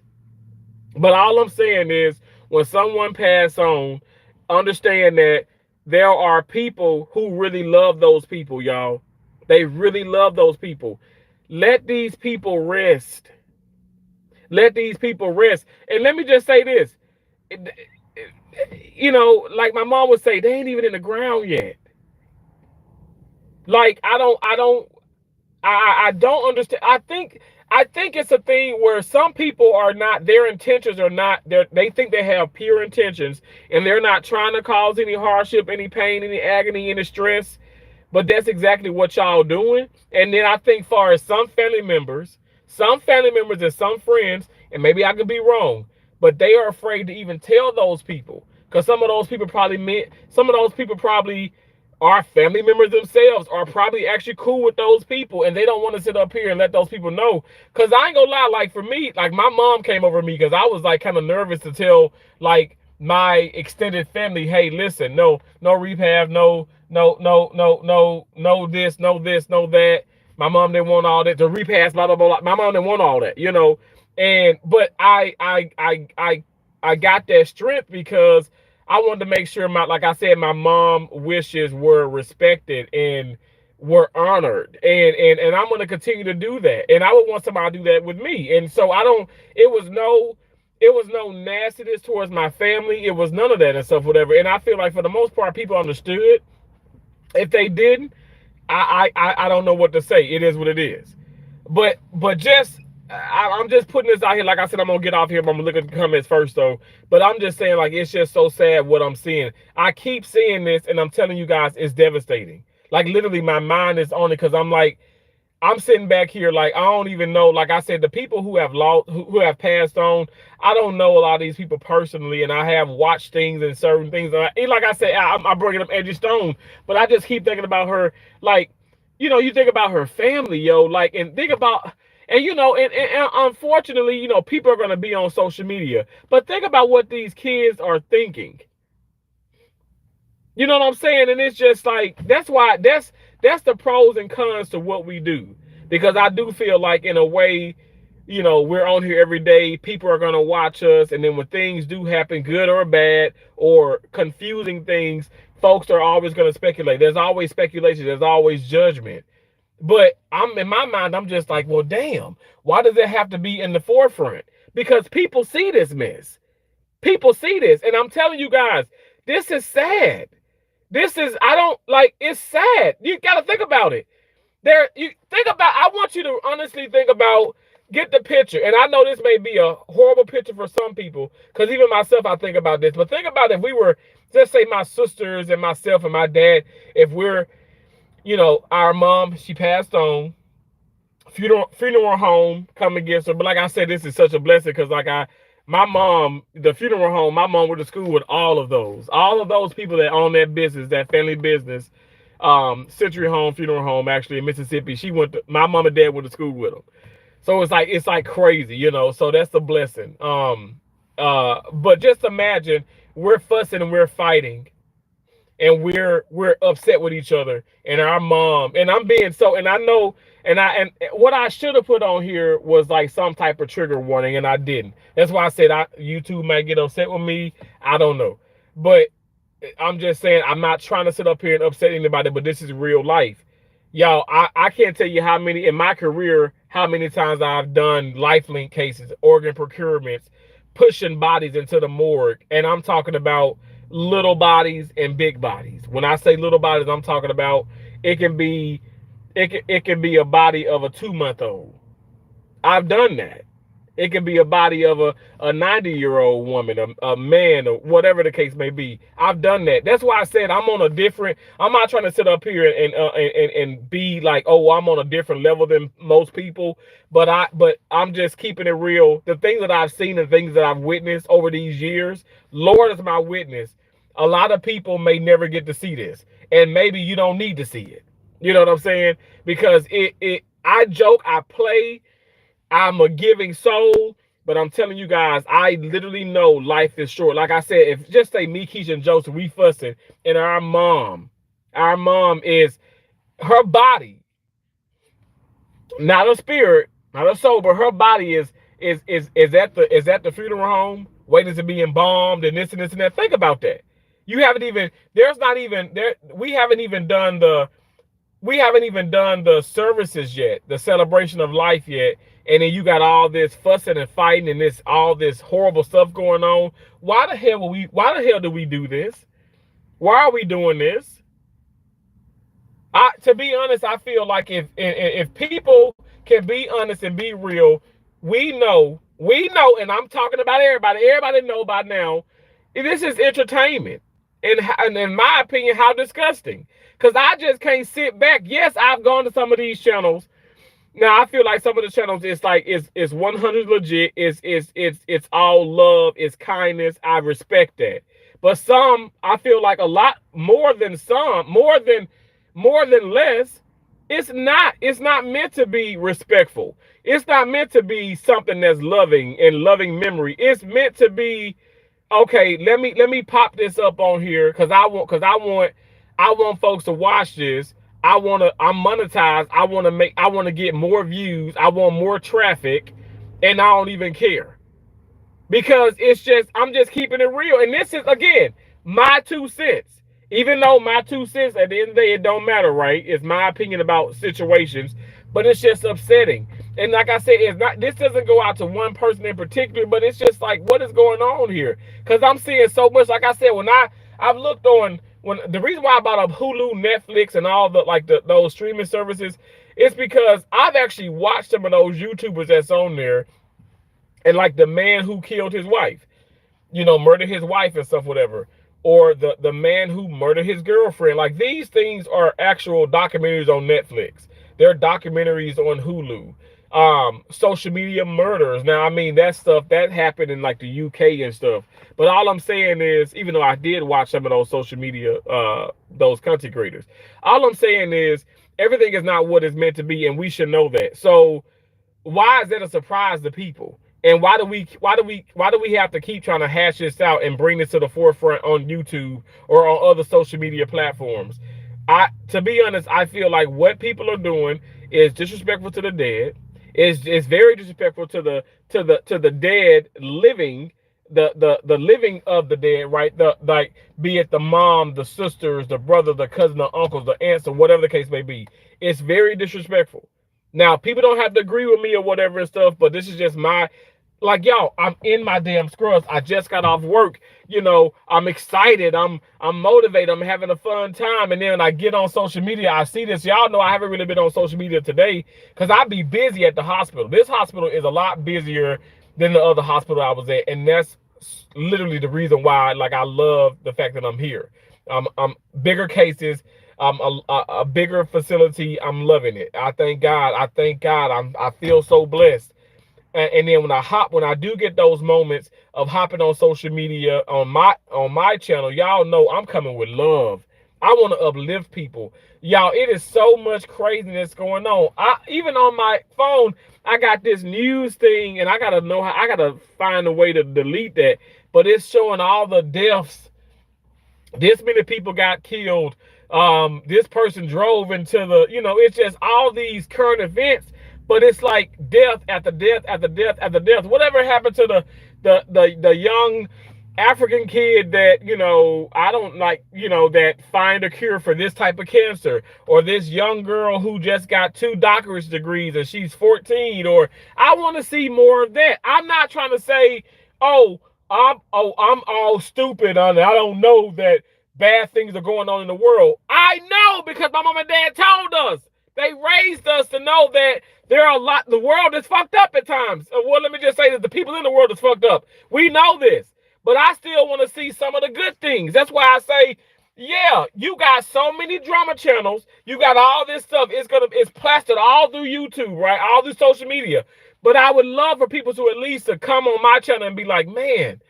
But all I'm saying is, when someone passes on, understand that there are people who really love those people, y'all. They really love those people. Let these people rest. Let these people rest. And let me just say this. You know, like my mom would say, they ain't even in the ground yet. Like I don't understand. I think it's a thing where some people are not, their intentions are not, they think they have pure intentions and they're not trying to cause any hardship, any pain, any agony, any stress. But that's exactly what y'all doing. And then I think far as some family members and some friends, and maybe I could be wrong, but they are afraid to even tell those people. Because some of those people probably are family members themselves, are probably actually cool with those people, and they don't want to sit up here and let those people know. Because I ain't gonna lie, like for me, like my mom came over me because I was like kind of nervous to tell like my extended family, hey, listen, no rehab, no this, no this, no that. My mom didn't want all that. To repass, blah blah blah. My mom didn't want all that, you know. And but I got that strength because I wanted to make sure like I said, my mom wishes were respected and were honored. And I'm gonna continue to do that. And I would want somebody to do that with me. And so I don't, it was no nastiness towards my family. It was none of that and stuff, whatever. And I feel like for the most part, people understood. If they didn't, I don't know what to say. It is what it is. But just I'm just putting this out here. Like I said, I'm gonna get off here. But I'm gonna look at the comments first though. But I'm just saying, like, it's just so sad what I'm seeing. I keep seeing this, and I'm telling you guys, it's devastating. Like literally, my mind is on it because I'm like, I'm sitting back here like I don't even know. Like I said, the people who have lost, who have passed on, I don't know a lot of these people personally, and I have watched things and certain things. And like I said, I'm bringing up Edgy Stone, but I just keep thinking about her. Like, you know, you think about her family, yo, like, and think about, and you know, and unfortunately, you know, people are gonna be on social media, but think about what these kids are thinking. You know what I'm saying? And it's just like that's the pros and cons to what we do. Because I do feel like in a way, you know, we're on here every day. People are gonna watch us, and then when things do happen, good or bad, or confusing things, folks are always gonna speculate. There's always speculation, there's always judgment. But I'm in my mind, I'm just like, well, damn, why does it have to be in the forefront? Because people see this mess. People see this, and I'm telling you guys, this is sad. This is, I don't like, it's sad. You got to think about it. I want you to honestly think about, get the picture. And I know this may be a horrible picture for some people, because even myself, I think about this. But think about if we were, let's say my sisters and myself and my dad, if we're, you know, our mom, she passed on, funeral home come against her. But like I said, this is such a blessing because my mom, the funeral home, my mom went to school with all of those people that own that business, that family business, Century Home Funeral Home, actually in Mississippi. My mom and dad went to school with them. So it's like crazy, you know. So that's a blessing. But just imagine we're fussing and we're fighting and we're upset with each other, and our mom, and I'm being so, and I know, and what I should have put on here was like some type of trigger warning, and I didn't. That's why I said YouTube might get upset with me. I don't know, but I'm just saying, I'm not trying to sit up here and upset anybody, but this is real life, y'all. I can't tell you how many in my career, how many times I've done lifelink cases, organ procurements, pushing bodies into the morgue, and I'm talking about little bodies and big bodies. When I say little bodies, I'm talking about it can be a body of a 2-month-old. I've done that. It can be a body of a 90-year-old woman, a man, or whatever the case may be. I've done that. That's why I said I'm not trying to sit up here and be like, oh, I'm on a different level than most people. But I'm just keeping it real. The things that I've seen and things that I've witnessed over these years, Lord is my witness. A lot of people may never get to see this. And maybe you don't need to see it. You know what I'm saying? Because I joke, I play, I'm a giving soul, but I'm telling you guys, I literally know life is short. Like I said, if just say me, Keisha, and Joseph, we fussing, and our mom is, her body, not a spirit, not a soul, but her body is at the funeral home waiting to be embalmed and this and this and that. Think about that. We haven't even done we haven't even done the services yet, the celebration of life yet, and then you got all this fussing and fighting and this all this horrible stuff going on. Why the hell do we do this? Why are we doing this? To be honest, I feel like if people can be honest and be real, we know, and I'm talking about everybody. Everybody know by now, this is entertainment, and in my opinion, how disgusting. Because I just can't sit back. Yes, I've gone to some of these channels. Now I feel like some of the channels is 100 legit. It's all love. It's kindness. I respect that. But some, I feel like a lot more than some, more than less. It's not meant to be respectful. It's not meant to be something that's loving and loving memory. It's meant to be, okay, let me pop this up on here I want folks to watch this. I'm monetized. I want to get more views. I want more traffic, and I don't even care. Because I'm just keeping it real. And this is, again, my 2 cents. Even though my 2 cents, at the end of the day, it don't matter, right? It's my opinion about situations, but it's just upsetting. And like I said, this doesn't go out to one person in particular, but it's just like, what is going on here? Because I'm seeing so much. Like I said, I've looked on, when the reason why I bought up Hulu, Netflix, and all those streaming services is because I've actually watched some of those YouTubers that's on there, and like the man who killed his wife, murdered his wife and stuff, whatever. Or the man who murdered his girlfriend. Like, these things are actual documentaries on Netflix. They're documentaries on Hulu. Social media murders. Now, I mean, that stuff that happened in like the UK and stuff. But all I'm saying is, even though I did watch some of those social media, those content creators, all I'm saying is everything is not what it's meant to be, and we should know that. So why is that a surprise to people? And why do we have to keep trying to hash this out and bring this to the forefront on YouTube or on other social media platforms? To be honest, I feel like what people are doing is disrespectful to the dead. It's very disrespectful to the dead living, the living of the dead, right? Like, be it the mom, the sisters, the brother, the cousin, the uncles, the aunts, or whatever the case may be. It's very disrespectful. Now, people don't have to agree with me or whatever and stuff, but this is just like, y'all, I'm in my damn scrubs. I just got off work. I'm excited. I'm motivated. I'm having a fun time. And then I get on social media. I see this. Y'all know I haven't really been on social media today because I be busy at the hospital. This hospital is a lot busier than the other hospital I was at. And that's literally the reason why, like, I love the fact that I'm here. I'm bigger cases. A bigger facility. I'm loving it. I thank God. I feel so blessed. And then when I do get those moments of hopping on social media on my channel, y'all know I'm coming with love. I want to uplift people. Y'all, it is so much craziness going on. Even on my phone, I got this news thing, and I gotta find a way to delete that. But it's showing all the deaths. This many people got killed. This person drove into it's just all these current events. But it's like death after death after death after death. Whatever happened to the young African kid that, I don't like, that find a cure for this type of cancer, or this young girl who just got 2 doctorate degrees and she's 14, or I want to see more of that. I'm not trying to say, I'm all stupid on it. I don't know that bad things are going on in the world. I know, because my mom and dad told us. They raised us to know that the world is fucked up at times. Well, let me just say that the people in the world is fucked up. We know this, but I still want to see some of the good things. That's why I say, yeah, you got so many drama channels. You got all this stuff. It's plastered all through YouTube, right? All through social media. But I would love for people to at least to come on my channel and be like, man,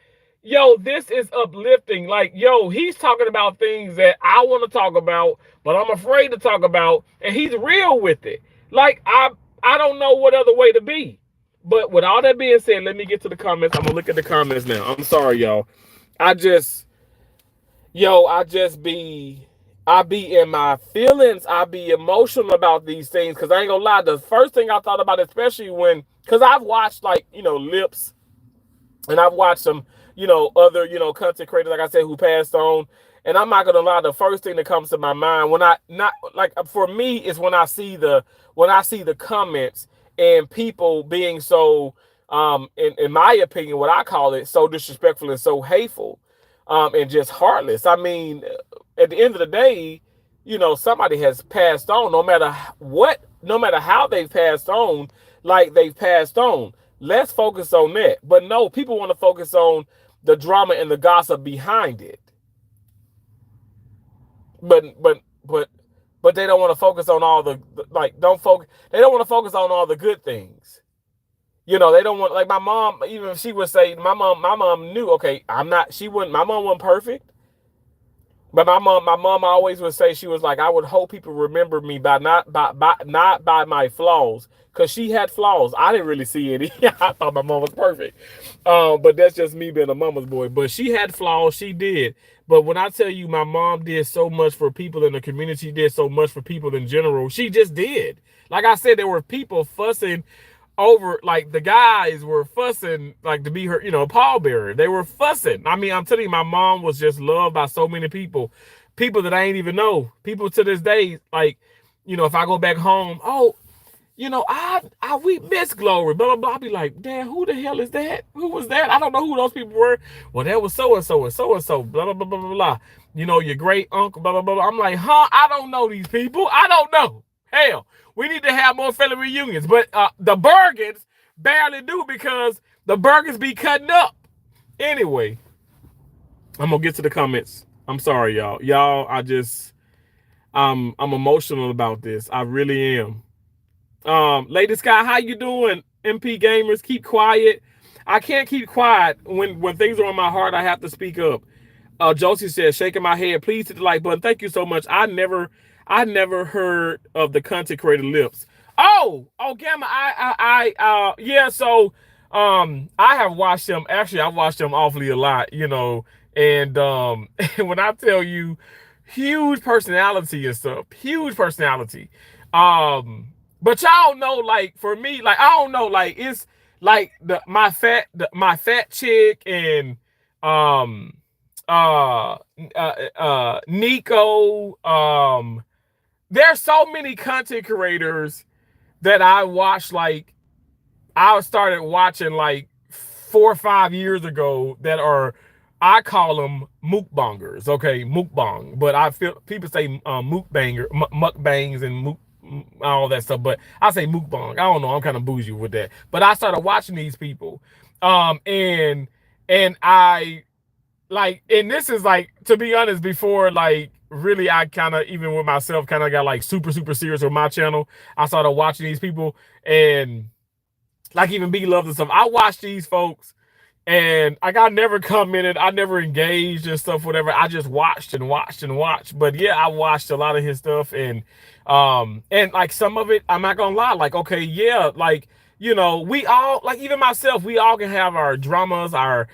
yo, this is uplifting. Like, yo, he's talking about things that I want to talk about, but I'm afraid to talk about, and he's real with it. Like, I don't know what other way to be. But with all that being said, let me get to the comments. I'm gonna look at the comments now. I'm sorry, y'all. I be in my feelings. I be emotional about these things, because I ain't gonna lie. The first thing I thought about, especially because I've watched, like, Lips, and I've watched some other, content creators, like I said, who passed on. And I'm not gonna lie, the first thing that comes to my mind when I not like for me is when I see the comments and people being so in my opinion, what I call it, so disrespectful and so hateful, and just heartless. I mean, at the end of the day, somebody has passed on, no matter what, no matter how they've passed on, like they've passed on. Let's focus on that. But no, people want to focus on the drama and the gossip behind it. But they don't want to focus on all the like don't focus they don't want to focus on all the good things. They don't want, like my mom, even if she would say, my mom knew, okay, my mom wasn't perfect. But my mom always would say, she was like, I would hope people remember me by not by my flaws, because she had flaws. I didn't really see any. I thought my mom was perfect, but that's just me being a mama's boy. But she had flaws. She did. But when I tell you, my mom did so much for people in the community, did so much for people in general. She just did. Like I said, there were people fussing over, like the guys were fussing, like to be her, pallbearer. They were fussing. I mean, I'm telling you, my mom was just loved by so many people that I ain't even know. People to this day, like, if I go back home, oh, we miss Glory, blah blah blah. I'll be like, Dad, who the hell is that? Who was that? I don't know who those people were. Well, that was so and so and so and so, blah blah blah blah blah blah. Your great uncle, blah blah blah blah. I'm like, huh? I don't know these people. I don't know. Hell, we need to have more family reunions. But the Bergens barely do, because the Bergens be cutting up. Anyway, I'm gonna get to the comments. I'm sorry, y'all. I'm emotional about this. I really am. Lady Sky, how you doing? MP Gamers, keep quiet. I can't keep quiet when things are on my heart. I have to speak up. Josie says, shaking my head, please hit the like button. Thank you so much. I never heard of the content creator lips. Oh, Gamma. Yeah. So, I have watched them. Actually, I watched them awfully a lot. And when I tell you, huge personality and stuff, huge personality. But y'all know, like for me, like I don't know, like it's like my fat chick and um Nico. There's so many content creators that I watched. Like I started watching like 4 or 5 years ago that are, I call them mukbangers. Okay, mukbang, but I feel people say mukbangs and all that stuff, but I say mukbang. I don't know. I'm kind of bougie with that, but I started watching these people, and I like, and this is like, to be honest, before like really I kind of, even with myself, kind of got like super super serious with my channel. I started watching these people, and like even Be Loved and stuff. I watched these folks, and like I never commented, I never engaged and stuff, whatever. I just watched and watched and watched. But yeah, I watched a lot of his stuff, and like some of it, I'm not gonna lie, like okay, yeah, like we all, like even myself, we all can have our dramas, our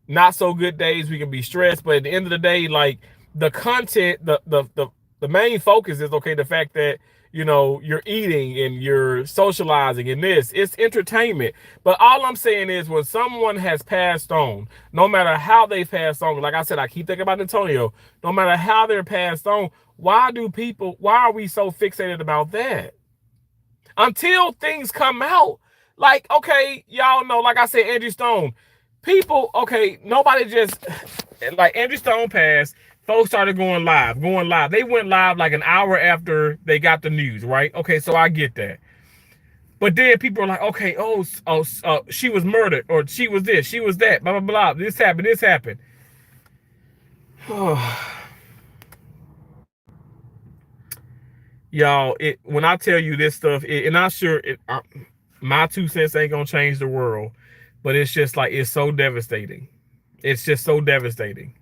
not so good days, we can be stressed, but at the end of the day, like the content, the main focus is, okay, the fact that you're eating and you're socializing and this, it's entertainment. But all I'm saying is, when someone has passed on, no matter how they passed on, like I said, I keep thinking about Antonio, no matter how they're passed on, why are we so fixated about that? Until things come out. Like, okay, y'all know, like I said, Angie Stone, people, okay, nobody just, like Angie Stone passed, folks started going live. They went live like an hour after they got the news, right? Okay, so I get that. But then people are like, okay, she was murdered, or she was this, she was that, blah, blah, blah. This happened. Y'all, when I tell you this stuff, and I'm sure my 2 cents ain't gonna change the world, but it's just like, it's so devastating. It's just so devastating.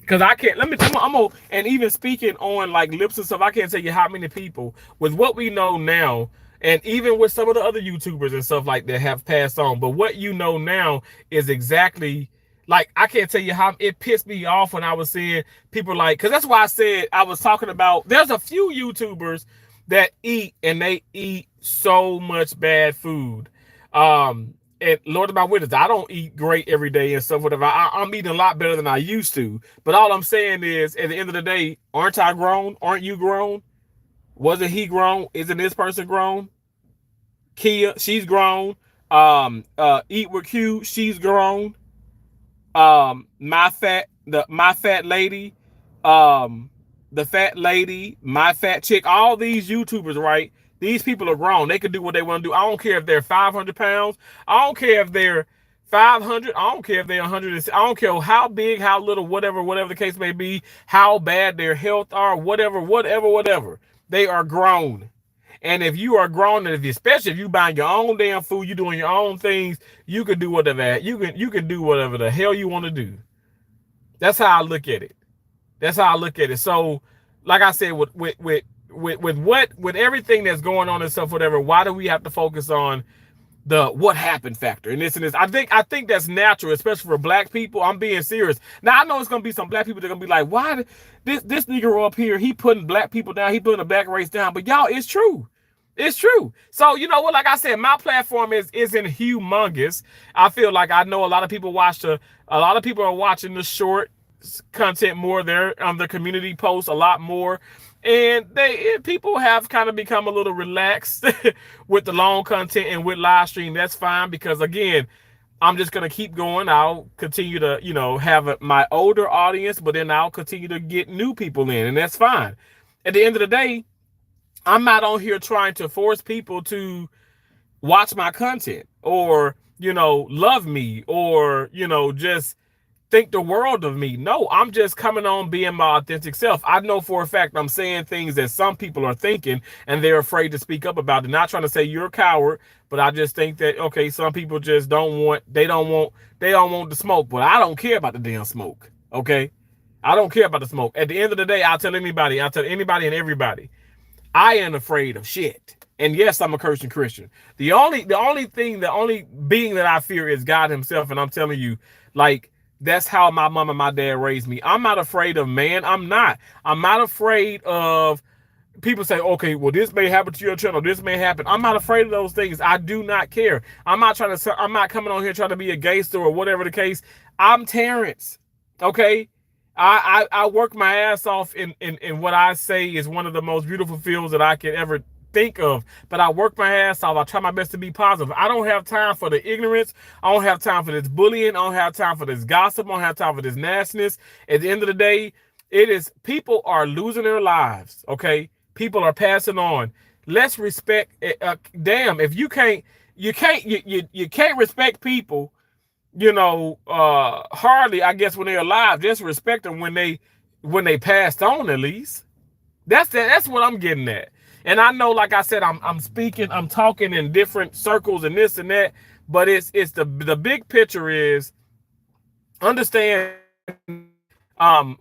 Because I can't, and even speaking on like lips and stuff, I can't tell you how many people, with what we know now, and even with some of the other YouTubers and stuff like that, have passed on. But what you know now is exactly, like, I can't tell you how it pissed me off when I was seeing people, like, because that's why I said, I was talking about, there's a few YouTubers that eat, and they eat so much bad food. and Lord of my witness, I don't eat great every day and stuff, whatever. I'm eating a lot better than I used to. But all I'm saying is, at the end of the day, aren't I grown? Aren't you grown? Wasn't he grown? Isn't this person grown? Kia, she's grown. Eat with Q, she's grown. My fat lady, the fat lady, my fat chick, all these YouTubers, right? These people are grown. They can do what they want to do. I don't care if they're 500 pounds. I don't care if they're 500. I don't care if they're 100. I don't care how big, how little, whatever the case may be, how bad their health are, whatever. They are grown. And if you are grown, and especially if you buying your own damn food, you doing your own things, you can do whatever. You can do whatever the hell you want to do. That's how I look at it. That's how I look at it. So, like I said, with everything that's going on and stuff, whatever, why do we have to focus on the what happened factor and this and this? I think that's natural, especially for black people. I'm being serious. Now I know it's gonna be some black people that are gonna be like, why this nigga up here, he putting black people down, he putting the black race down. But y'all, it's true. It's true. So, you know what, like I said, my platform isn't humongous. I feel like I know a lot of people a lot of people are watching the short content more there on the community posts a lot more. And people have kind of become a little relaxed with the long content and with live stream. That's fine, because again, I'm just going to keep going. I'll continue to, have my older audience, but then I'll continue to get new people in, and that's fine. At the end of the day, I'm not on here trying to force people to watch my content or, love me or, just think the world of me. No, I'm just coming on being my authentic self. I know for a fact I'm saying things that some people are thinking and they're afraid to speak up about it. Not trying to say you're a coward, but I just think that, okay, some people just don't want the smoke, but I don't care about the damn smoke. Okay. I don't care about the smoke. At the end of the day, I'll tell anybody and everybody, I ain't afraid of shit. And yes, I'm a Christian. The only being that I fear is God himself. And I'm telling you, like, that's how my mom and my dad raised me. I'm not afraid of man. I'm not afraid of people say, okay, well, this may happen to your channel. This may happen. I'm not afraid of those things. I do not care. I'm not coming on here trying to be a gangster or whatever the case. I'm Terrence. Okay. I work my ass off in what I say is one of the most beautiful fields that I could ever think of, but I work my ass off. I try my best to be positive. I don't have time for the ignorance. I don't have time for this bullying. I don't have time for this gossip. I don't have time for this nastiness. At the end of the day, people are losing their lives. Okay. People are passing on. Let's respect. Damn, if you can't respect people, hardly, I guess, when they're alive. Just respect them when they passed on, at least. That's what I'm getting at. And I know, like I said, I'm talking in different circles and this and that, but it's the big picture is understand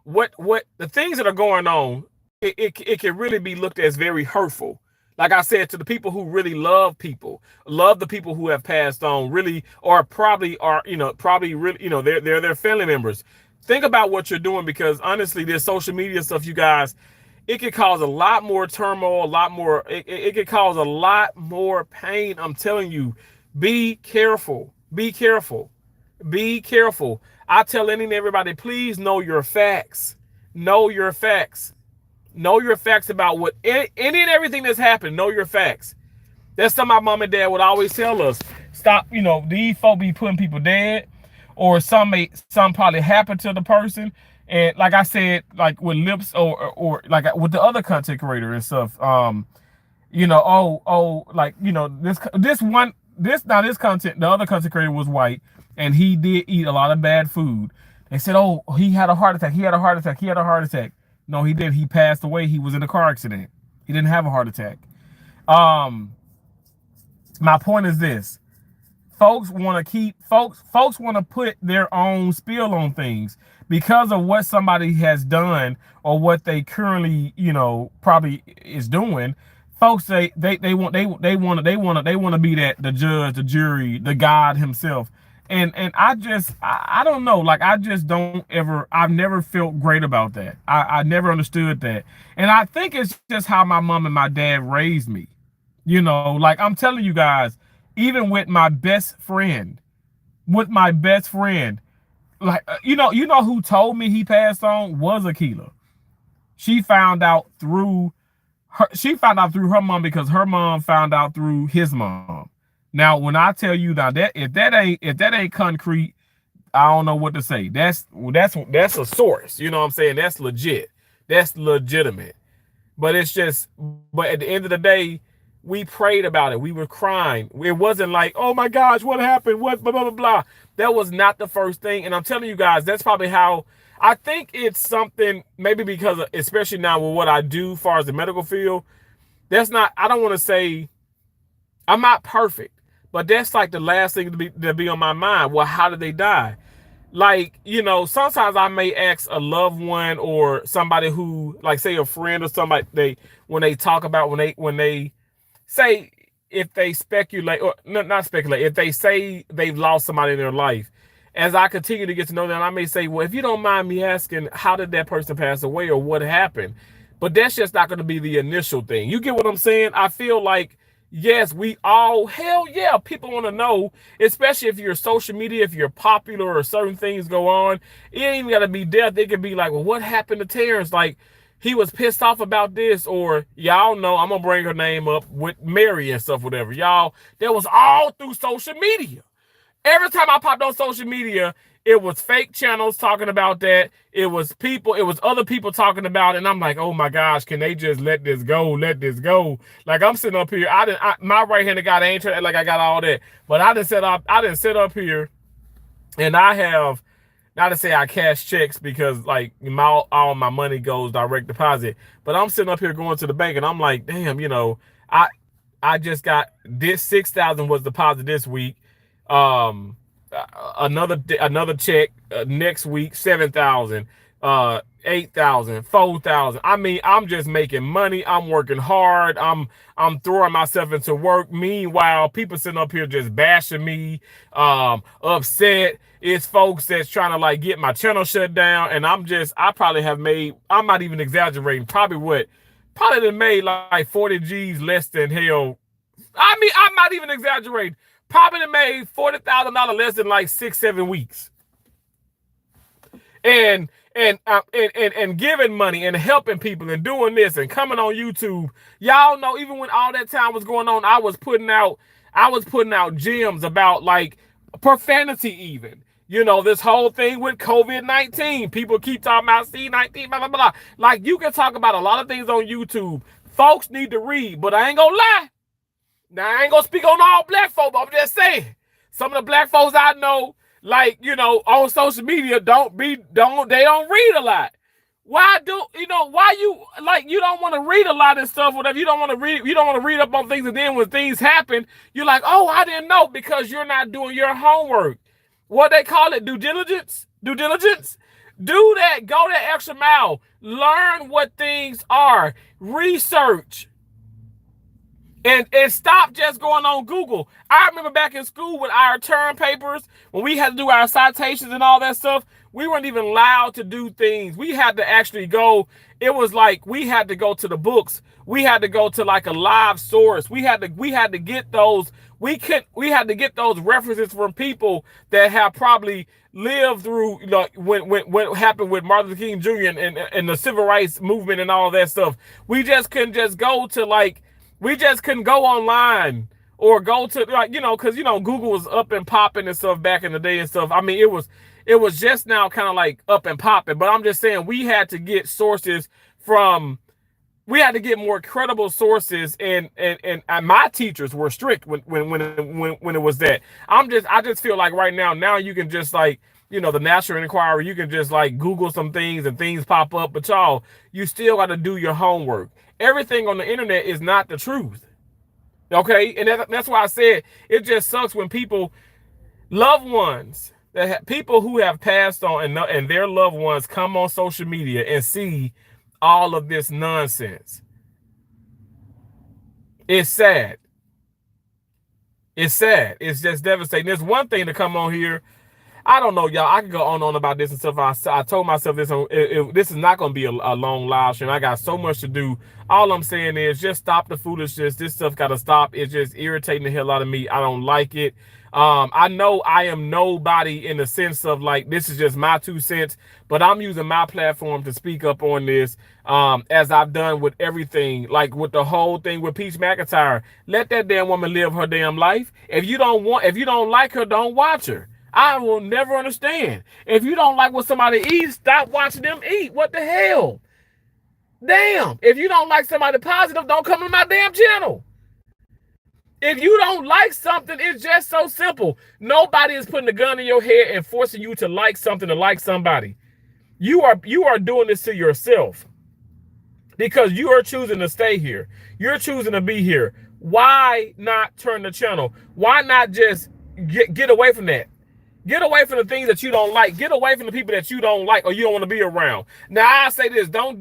what the things that are going on. It can really be looked at as very hurtful. Like I said, to the people who really love the people who have passed on, really, or probably are, really, they're their family members. Think about what you're doing, because honestly, this social media stuff, you guys, it could cause a lot more turmoil, it could cause a lot more pain. I'm telling you, be careful. Be careful. Be careful. I tell any and everybody, please know your facts. Know your facts. Know your facts about what any and everything that's happened. Know your facts. That's something my mom and dad would always tell us. Stop, these folk be putting people dead, or some probably happened to the person. And like I said, like with Lips or like with the other content creator and stuff, this content, the other content creator was white, and he did eat a lot of bad food. They said, oh, he had a heart attack. He had a heart attack. No, he did. He passed away. He was in a car accident. He didn't have a heart attack. My point is this. Folks want to put their own spill on things because of what somebody has done or what they currently, probably is doing. Folks say they want to be the judge, the jury, the God himself. And I don't know, like, I've never felt great about that. I never understood that. And I think it's just how my mom and my dad raised me. Like I'm telling you guys, Even with my best friend, like you know who told me he passed on was Akila. She found out through her mom because her mom found out through his mom. Now, when I tell you now that if that ain't concrete, I don't know what to say. That's a source. You know what I'm saying? That's legit. That's legitimate. But it's just, but at the end of the day, we prayed about it. We were crying. It wasn't like, oh my gosh, what happened? What blah blah blah blah. That was not the first thing. And I'm telling you guys, that's probably how I think it's something. Maybe because, especially now with what I do, as far as the medical field, that's not. I don't want to say I'm not perfect, but that's like the last thing to be on my mind. Well, how did they die? Like, sometimes I may ask a loved one or somebody who, like, say a friend or somebody, they when they talk about when they say, if they speculate, or not speculate, if they say they've lost somebody in their life, as I continue to get to know them, I may say, well, if you don't mind me asking, how did that person pass away or what happened? But that's just not going to be the initial thing. You get what I'm saying? I feel like, yes, we all, hell yeah, people want to know, especially if you're social media, if you're popular or certain things go on. It ain't even got to be death. It could be like, well, what happened to Terrence? Like, he was pissed off about this, or y'all know, I'm going to bring her name up with Mary and stuff, whatever. Y'all, that was all through social media. Every time I popped on social media, it was fake channels talking about that. It was other people talking about it. And I'm like, oh my gosh, can they just let this go? Let this go. Like, I'm sitting up here. My right-handed guy, ain't trying like I got all that. But I didn't sit up here, and I have, not to say I cash checks because like all my money goes direct deposit. But I'm sitting up here going to the bank and I'm like, damn, I I just got this 6,000 was deposited this week. Another check next week, 7,000, 8,000, 4,000. I mean, I'm just making money. I'm working hard. I'm throwing myself into work. Meanwhile, people sitting up here just bashing me, upset. It's folks that's trying to like get my channel shut down, and I probably have made. I'm not even exaggerating. Probably done made like 40 G's less than hell. I mean, I'm not even exaggerating. Probably made $40,000 less than like 6-7 weeks, and giving money and helping people and doing this and coming on YouTube. Y'all know, even when all that time was going on, I was putting out gems about like profanity, even. This whole thing with COVID-19. People keep talking about C-19, blah, blah, blah. Like, you can talk about a lot of things on YouTube. Folks need to read, but I ain't gonna lie. Now, I ain't gonna speak on all black folks, but I'm just saying, some of the black folks I know, like, on social media, they don't read a lot. Why you don't want to read a lot of stuff, whatever. You don't want to read up on things, and then when things happen, you're like, oh, I didn't know, because you're not doing your homework. What they call it, due diligence. Do that. Go that extra mile. Learn what things are. Research. And stop just going on Google. I remember back in school with our term papers, when we had to do our citations and all that stuff, we weren't even allowed to do things. We had to actually go. It was like we had to go to the books. We had to go to like a live source. We had to get those. We had to get those references from people that have probably lived through, when happened with Martin Luther King Jr. and the civil rights movement and all that stuff. We just couldn't just go to like. We just couldn't go online or go to, like, because, Google was up and popping and stuff back in the day and stuff. I mean, it was just now kind of like up and popping. But I'm just saying, we had to get more credible sources, and my teachers were strict when it was that. I just feel like right now you can just like, the National Enquirer, you can just like Google some things and things pop up, but you still got to do your homework. Everything on the internet is not the truth. Okay? And that's why I said it just sucks when loved ones, people who have passed on and their loved ones come on social media and see all of this nonsense. It's sad. It's sad. It's just devastating. There's one thing to come on here. I don't know, y'all. I can go on and on about this and stuff. I told myself this. This is not going to be a long live stream. I got so much to do. All I'm saying is just stop the foolishness. This stuff got to stop. It's just irritating the hell out of me. I don't like it. I know I am nobody in the sense of like this is just my 2 cents, but I'm using my platform to speak up on this. As I've done with everything, like with the whole thing with Peach McIntyre. Let that damn woman live her damn life. If you don't like her, don't watch her. I will never understand. If you don't like what somebody eats, stop watching them eat. What the hell? Damn. If you don't like somebody positive, don't come to my damn channel. If you don't like something, it's just so simple. Nobody is putting a gun in your head and forcing you to like something, to like somebody. You are doing this to yourself because you are choosing to stay here. You're choosing to be here. Why not turn the channel? Why not just get away from that? Get away from the things that you don't like. Get away from the people that you don't like or you don't want to be around. Now, I say this, don't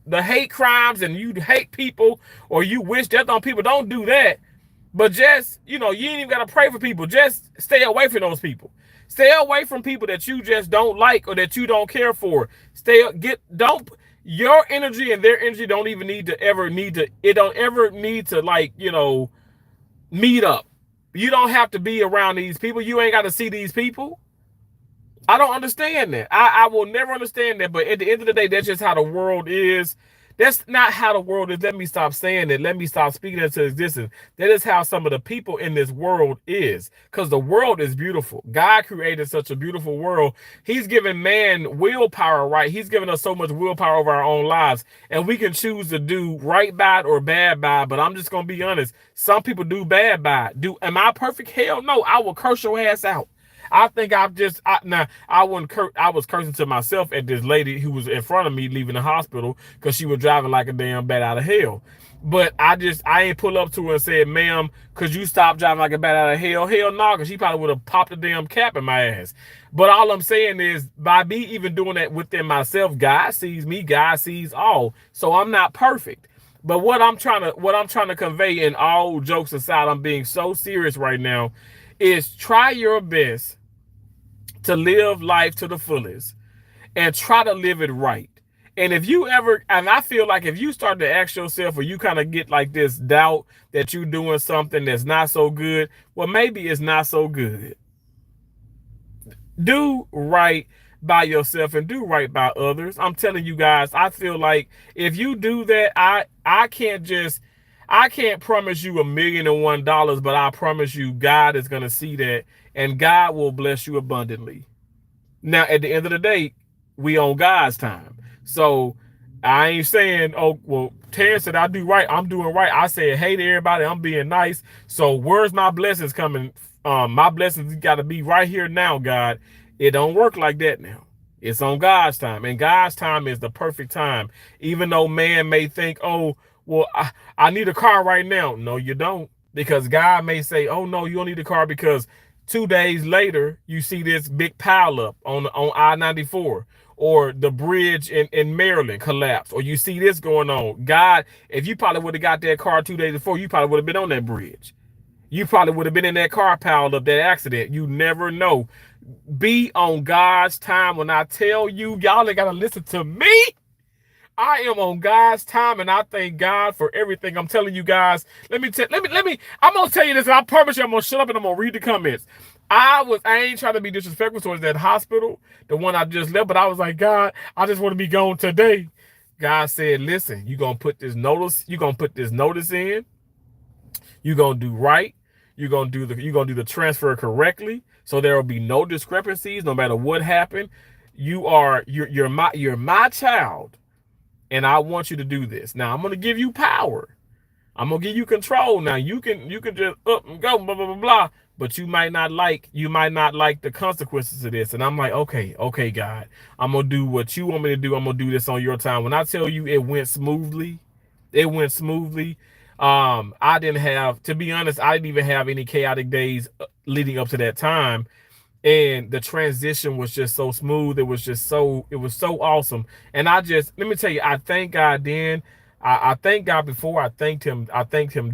the hate crimes and you hate people or you wish death on people. Don't do that. But just, you ain't even got to pray for people. Just stay away from those people. Stay away from people that you just don't like or that you don't care for. Your energy and their energy don't ever need to like, meet up. You don't have to be around these people. You ain't got to see these people. I don't understand that. I will never understand that. But at the end of the day, that's just how the world is. That's not how the world is. Let me stop saying it. Let me stop speaking into existence. That is how some of the people in this world is. Because the world is beautiful. God created such a beautiful world. He's given man willpower, right? He's given us so much willpower over our own lives. And we can choose to do right by it or bad by it. But I'm just going to be honest. Some people do bad by it. Am I perfect? Hell no. I will curse your ass out. I think I was cursing to myself at this lady who was in front of me leaving the hospital because she was driving like a damn bat out of hell. But I ain't pull up to her and said, ma'am, could you stop driving like a bat out of hell? Hell no, because she probably would have popped a damn cap in my ass. But all I'm saying is by me even doing that within myself, God sees me, God sees all. So I'm not perfect. But what I'm trying to convey, and all jokes aside, I'm being so serious right now, is try your best to live life to the fullest and try to live it right. And I feel like if you start to ask yourself or you kind of get like this doubt that you're doing something that's not so good, well, maybe it's not so good. Do right by yourself and do right by others. I'm telling you guys, I feel like if you do that, I can't promise you $1,000,001, but I promise you God is going to see that and God will bless you abundantly. Now, at the end of the day, we on God's time. So I ain't saying, oh, well, Terrence said I do right. I'm doing right. I said, hey to everybody, I'm being nice. So where's my blessings coming? My blessings got to be right here now, God. It don't work like that now. It's on God's time. And God's time is the perfect time. Even though man may think, oh, well, I need a car right now. No, you don't. Because God may say, oh, no, you don't need a car because 2 days later, you see this big pile up on I-94 or the bridge in Maryland collapse, or you see this going on. God, if you probably would have got that car 2 days before, you probably would have been on that bridge. You probably would have been in that car piled up, that accident. You never know. Be on God's time. When I tell you, y'all ain't got to listen to me. I am on God's time, and I thank God for everything. I'm telling you guys. I'm gonna tell you this, and I promise you I'm gonna shut up and I'm gonna read the comments. I ain't trying to be disrespectful towards that hospital, the one I just left, but I was like, God, I just want to be gone today. God said, listen, you're gonna put this notice in, you're gonna do right, you're gonna do the transfer correctly, so there will be no discrepancies no matter what happened. You're my child. And I want you to do this. Now, I'm going to give you power. I'm going to give you control. Now, you can just up and go, blah, blah, blah, blah. But you might not like the consequences of this. And I'm like, okay, God. I'm going to do what you want me to do. I'm going to do this on your time. When I tell you it went smoothly. I didn't have, to be honest, I didn't even have any chaotic days leading up to that time. And the transition was just so smooth. It was so awesome. And let me tell you, I thank God then. I thank God before. I thanked him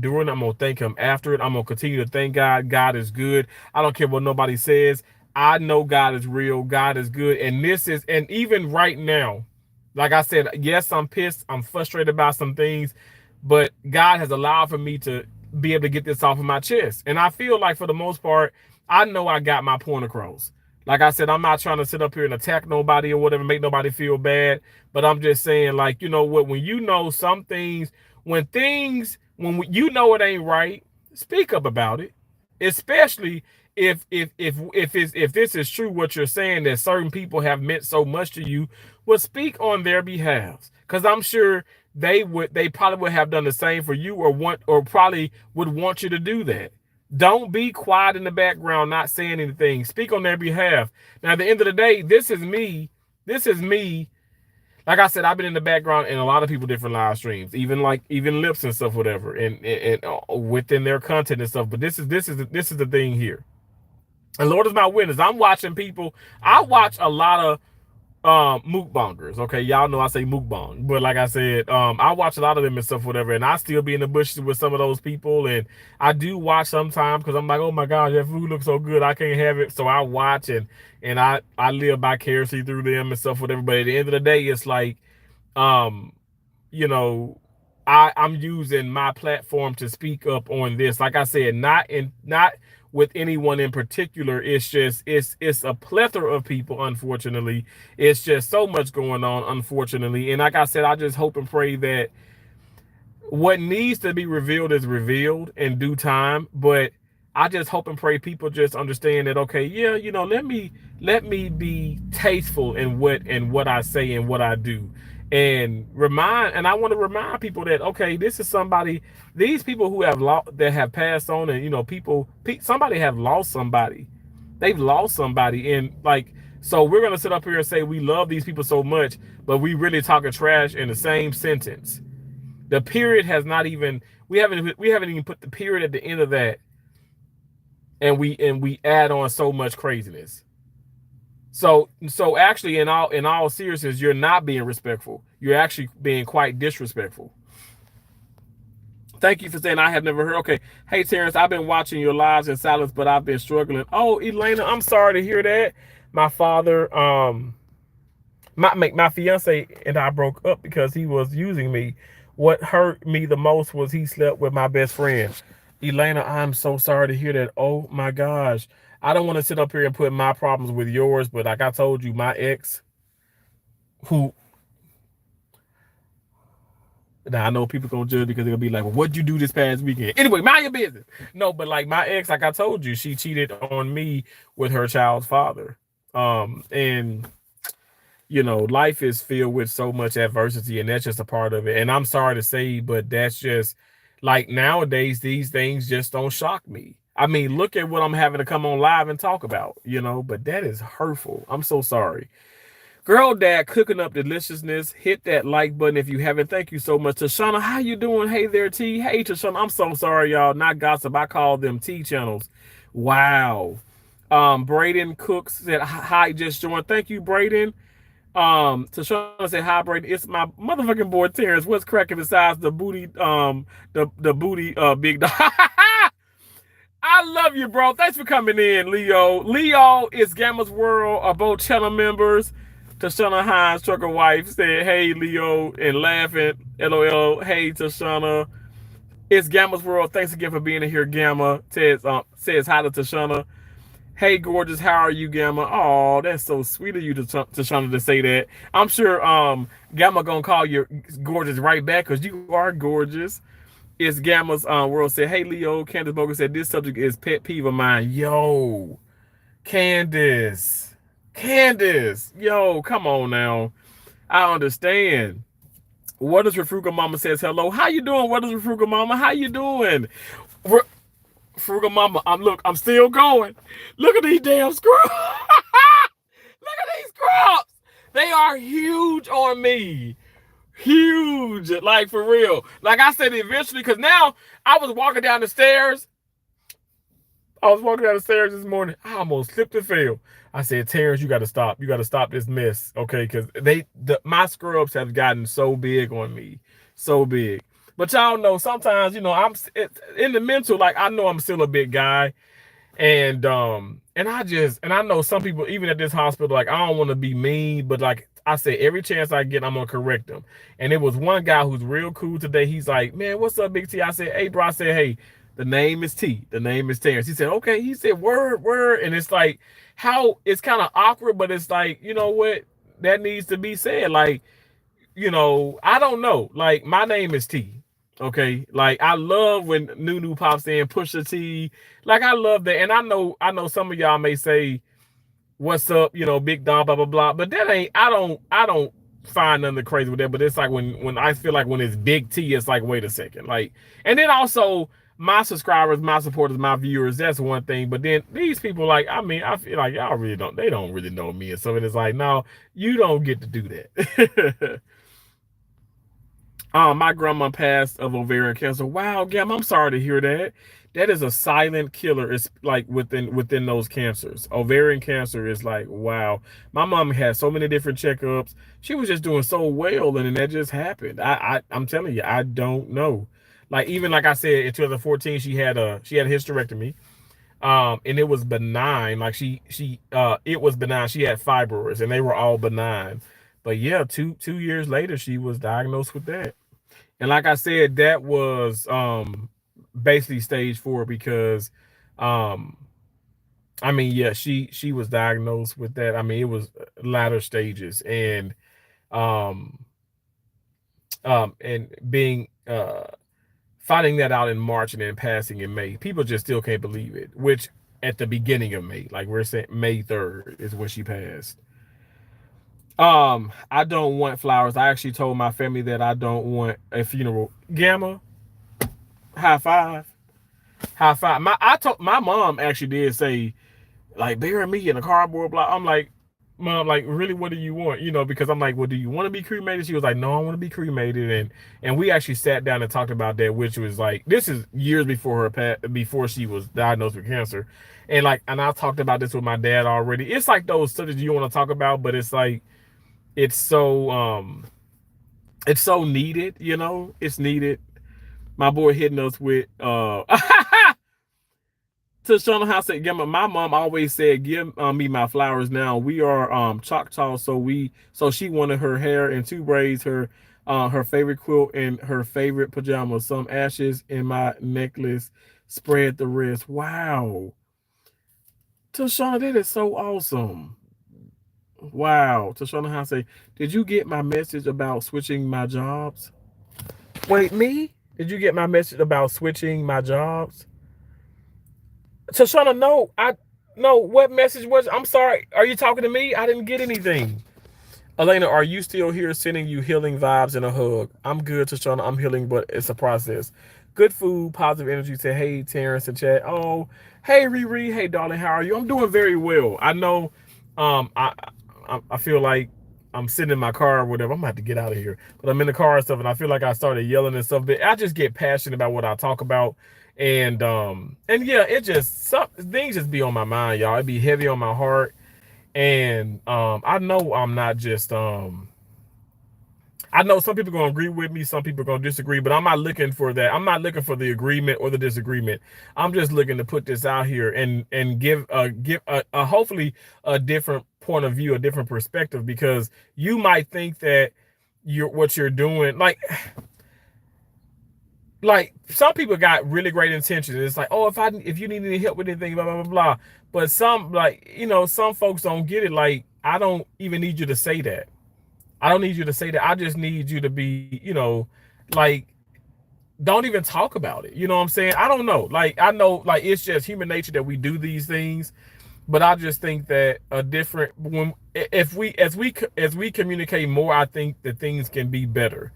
during. I'm going to thank him after it. I'm going to continue to thank God. God is good. I don't care what nobody says. I know God is real. God is good. And and even right now, like I said, yes, I'm pissed. I'm frustrated about some things, but God has allowed for me to be able to get this off of my chest. And I feel like for the most part, I know I got my point across. Like I said, I'm not trying to sit up here and attack nobody or whatever, make nobody feel bad. But I'm just saying, like, you know what, when you know some things, you know it ain't right, speak up about it. Especially if this is true what you're saying, that certain people have meant so much to you, well, speak on their behalf. Because I'm sure they probably would have done the same for you, or probably would want you to do that. Don't be quiet in the background, not saying anything. Speak on their behalf. Now, at the end of the day, this is me. This is me. Like I said, I've been in the background in a lot of people different live streams, even lips and stuff, whatever, and within their content and stuff. But this is the thing here. And Lord is my witness. I'm watching people. I watch a lot of mukbangers. Okay, y'all know I say mukbang, but like I said, I watch a lot of them and stuff, whatever, and I still be in the bushes with some of those people, and I do watch sometimes because I'm like, oh my gosh, that food looks so good, I can't have it, so I watch, and I live vicariously through them and stuff, whatever. But at the end of the day, it's like, um, you know, I'm using my platform to speak up on this. Like I said, not with anyone in particular. It's just it's a plethora of people, unfortunately. It's just so much going on, unfortunately. And like I said, I just hope and pray that what needs to be revealed is revealed in due time. But I just hope and pray people just understand that, okay, yeah, you know, let me be tasteful in what I say and what I do. And I want to remind people that, okay, this is somebody, these people who that have passed on, and you know, somebody have lost somebody. They've lost somebody, and like, so we're gonna sit up here and say we love these people so much, but we really talking trash in the same sentence. The period has not even we haven't even put the period at the end of that, and we add on so much craziness. So actually, in all seriousness, you're not being respectful. You're actually being quite disrespectful. Thank you for saying I have never heard. Okay. Hey, Terrence, I've been watching your lives in silence, but I've been struggling. Oh, Elena, I'm sorry to hear that. My father, my fiance and I broke up because he was using me. What hurt me the most was he slept with my best friend. Elena, I'm so sorry to hear that. Oh my gosh. I don't want to sit up here and put my problems with yours, but like I told you, my ex, who, now I know people gonna judge because they're gonna be like, well, what'd you do this past weekend? Anyway, mind your business. No, but like my ex, like I told you, she cheated on me with her child's father. And you know, life is filled with so much adversity, and that's just a part of it. And I'm sorry to say, but that's just like nowadays, these things just don't shock me. I mean, look at what I'm having to come on live and talk about, you know, but that is hurtful. I'm so sorry. Girl Dad cooking up deliciousness. Hit that like button if you haven't. Thank you so much. Tashana, how you doing? Hey there, T. Hey, Tashana. I'm so sorry, y'all. Not gossip. I call them T channels. Wow. Braden Cooks said hi, just joined. Thank you, Braden. Tashana said hi, Braden. It's my motherfucking boy Terrence. What's cracking besides the booty, the booty, big dog. I love you, bro. Thanks for coming in, Leo. Leo is Gamma's World, are both channel members. Tashana Hines, trucker wife, said, hey, Leo, and laughing. LOL. Hey, Tashana. It's Gamma's World. Thanks again for being here, Gamma. Says hi to Tashana. Hey, gorgeous. How are you, Gamma? Oh, that's so sweet of you, Tashana, to say that. I'm sure Gamma gonna call you gorgeous right back because you are gorgeous. It's Gamma's World said, hey, Leo. Candace Bogan said, this subject is pet peeve of mine. Yo, Candace, yo, come on now. I understand. What is Frugal Mama says hello. How you doing? What is Frugal Mama? How you doing? Frugal Mama, I'm still going. Look at these damn squirrels. Look at these squirrels. They are huge on me. Huge, like for real. Like I said, eventually, because now I was walking down the stairs. I was walking down the stairs this morning. I almost slipped and fell. I said, Terrence, you got to stop. You got to stop this mess, okay? Because my scrubs have gotten so big on me, so big. But y'all know sometimes, you know, I'm in the mental. Like I know I'm still a big guy, and and I know some people, even at this hospital, like, I don't want to be mean, but like I say, every chance I get, I'm gonna correct them. And it was one guy who's real cool today. He's like, man, what's up, Big T? I said, hey, bro. I said, hey, the name is T. The name is Terrence. He said, okay. He said, word, word. And it's like, how it's kind of awkward, but it's like, you know what? That needs to be said. Like, I don't know. Like, my name is T. Okay. Like, I love when Nunu pops in, Pusha T. Like, I love that. And I know some of y'all may say, what's up, Big Dom, blah, blah, blah. But that ain't, I don't find nothing crazy with that. But it's like when I feel like when it's Big T, it's like, wait a second. Like, and then also my subscribers, my supporters, my viewers, that's one thing. But then these people, like, I mean, I feel like y'all really they don't really know me. And so it's like, no, you don't get to do that. My grandma passed of ovarian cancer. Wow, Gam, I'm sorry to hear that. That is a silent killer. It's like within those cancers. Ovarian cancer is like, wow. My mom had so many different checkups. She was just doing so well, and then that just happened. I'm telling you, I don't know. Like, even like I said, in 2014, she had a hysterectomy. And it was benign. Like, it was benign. She had fibroids, and they were all benign. But yeah, two years later, she was diagnosed with that. And like I said, that was basically stage 4 because um I mean, yeah, she was diagnosed with that. I mean, it was latter stages, um and being finding that out in March and then passing in May. People just still can't believe it, which at the beginning of May, like we're saying May 3rd is when she passed. I don't want flowers. I actually told my family that I don't want a funeral. Gamma, high five. High five. My mom actually did say, like, bury me in a cardboard block. I'm like, Mom, like, really, what do you want? Because I'm like, well, do you want to be cremated? She was like, no, I want to be cremated. And we actually sat down and talked about that, which was like, this is years before before she was diagnosed with cancer. And I talked about this with my dad already. It's like those subjects you want to talk about, but it's like, it's so it's so needed. It's needed. My boy hitting us with to show them how to get my mom always said, give me my flowers now. We are Choctaw, so she wanted her hair in 2 braids, her favorite quilt, and her favorite pajamas. Some ashes in my necklace, spread the rest. Wow. Tashana, that is so awesome. Wow. Tashana Hase, did you get my message about switching my jobs? Wait, me? Did you get my message about switching my jobs? Tashana, no. No, what message was? I'm sorry. Are you talking to me? I didn't get anything. Elena, are you still here? Sending you healing vibes and a hug. I'm good, Tashana. I'm healing, but it's a process. Good food, positive energy. Say, hey, Terrence and chat. Oh, hey, Riri. Hey, darling, how are you? I'm doing very well. I know I feel like I'm sitting in my car or whatever. I'm gonna have to get out of here. But I'm in the car and stuff, and I feel like I started yelling and stuff. But I just get passionate about what I talk about. And yeah, it just things just be on my mind, y'all. It be heavy on my heart. And I know I'm not just I know some people are gonna agree with me, some people are gonna disagree, but I'm not looking for that. I'm not looking for the agreement or the disagreement. I'm just looking to put this out here and give a hopefully a different point of view, a different perspective, because you might think that what you're doing, like some people got really great intentions. It's like, oh, if you need any help with anything, blah blah blah blah. But some, like, some folks don't get it. Like, I don't even need you to say that. I don't need you to say that. I just need you to be, like, don't even talk about it. You know what I'm saying? I don't know. Like, I know, like, it's just human nature that we do these things. But I just think that if we communicate more, I think that things can be better.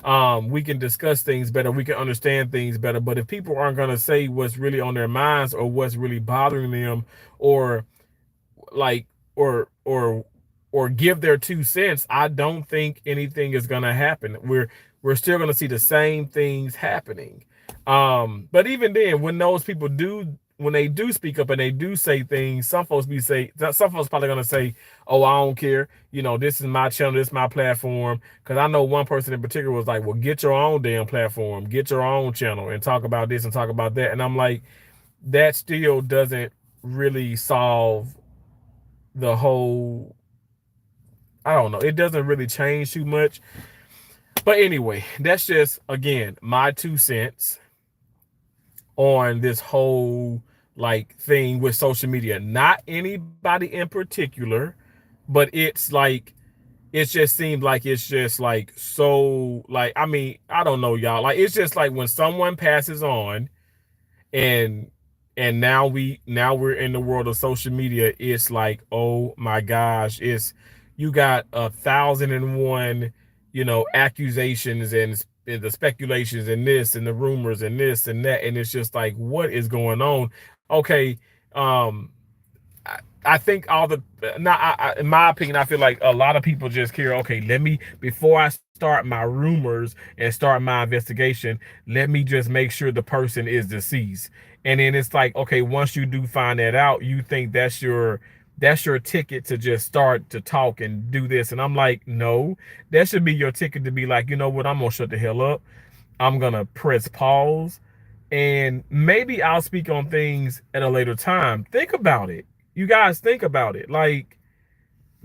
We can discuss things better. We can understand things better. But if people aren't going to say what's really on their minds or what's really bothering them, or like, or give their 2 cents, I don't think anything is going to happen. We're still going to see the same things happening. But even then, when they do speak up and they do say things, some folks probably gonna say, "Oh, I don't care. This is my channel, this is my platform." Because I know one person in particular was like, "Well, get your own damn platform, get your own channel, and talk about this and talk about that." And I'm like, that still doesn't really solve the whole, I don't know, it doesn't really change too much. But anyway, that's just, again, my 2 cents on this whole like thing with social media. Not anybody in particular, but it's like, it just seems like it's just like so, like, I mean, I don't know, y'all. Like, it's just like when someone passes on, and now we're in the world of social media. It's like, oh my gosh, it's, you got 1,001, accusations, and the speculations, and this and the rumors, and this and that, and it's just like, what is going on? Okay, um I think all the, not in my opinion, I feel like a lot of people just care. Okay, let me, before I start my rumors and start my investigation, let me just make sure the person is deceased. And then it's like, okay, once you do find that out, you think that's your ticket to just start to talk and do this. And I'm like, no, that should be your ticket to be like, you know what, I'm gonna shut the hell up. I'm gonna press pause, and maybe I'll speak on things at a later time. Think about it. You guys, think about it. Like,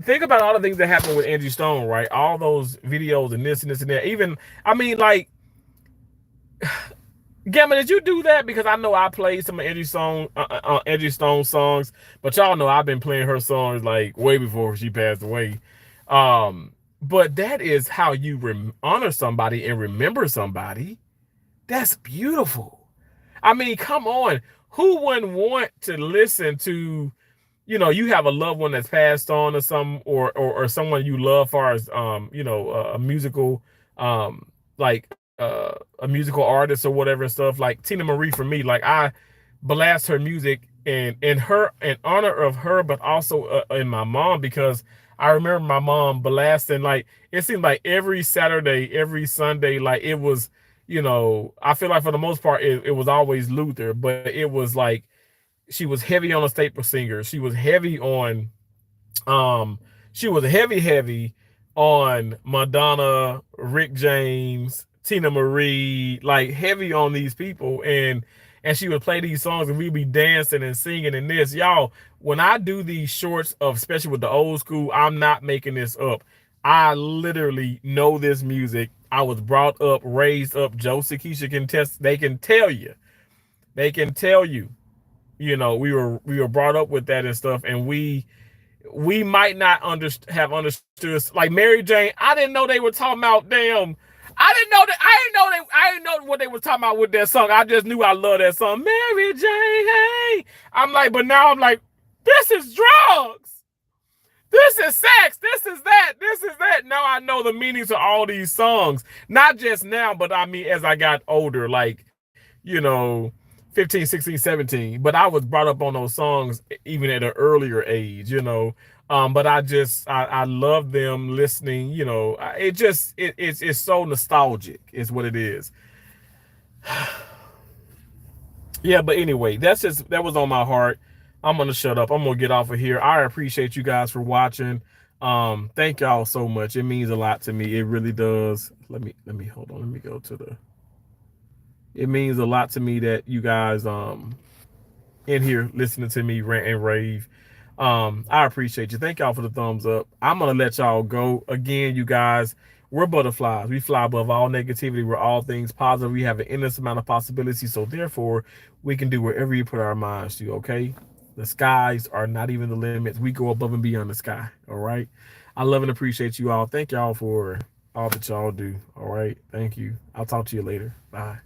think about all the things that happened with Angie Stone, right? All those videos and this and this and that. Even, I mean, like, Gamma, did you do that? Because I know I played some of Angie Stone songs, but y'all know I've been playing her songs like way before she passed away. But that is how you honor somebody and remember somebody. That's beautiful. I mean, come on. Who wouldn't want to listen to, you have a loved one that's passed on, or some, or someone you love, far as a musical, like a musical artist or whatever and stuff. Like Tina Marie, for me, like, I blast her music, and in honor of her, but also in my mom, because I remember my mom blasting, like, it seemed like every Saturday, every Sunday, like, it was, I feel like for the most part it was always Luther, but it was like she was heavy on the staple singers. She was heavy on, um, she was heavy on Madonna, Rick James, Tina Marie, like heavy on these people, and she would play these songs, and we'd be dancing and singing and this. Y'all, when I do these shorts of, especially with the old school, I'm not making this up. I literally know this music. I was brought up, raised up. Josie, Keisha can test. They can tell you. They can tell you. We were brought up with that and stuff, and we might not have understood, like Mary Jane. I didn't know they were talking about damn. I didn't know what they were talking about with that song. I just knew I love that song, Mary Jane. Hey, I'm like, but now I'm like, this is drugs. This is sex. This is that. This is that. Now I know the meanings of all these songs. Not just now, but I mean, as I got older, like, you know, 15, 16, 17. But I was brought up on those songs even at an earlier age. But I love them listening, it's so nostalgic is what it is. Yeah, but anyway, that was on my heart. I'm gonna shut up. I'm gonna get off of here. I appreciate you guys for watching. Thank y'all so much. It means a lot to me. It really does. Let me hold on. Let me go to the. It means a lot to me that you guys in here listening to me rant and rave. I appreciate you. Thank y'all for the thumbs up. I'm gonna let y'all go. Again, you guys, we're butterflies. We fly above all negativity. We're all things positive. We have an endless amount of possibilities. So therefore, we can do whatever you put our minds to. Okay, the skies are not even the limits. We go above and beyond the sky. All right. I love and appreciate you all. Thank y'all for all that y'all do. All right. Thank you. I'll talk to you later. Bye.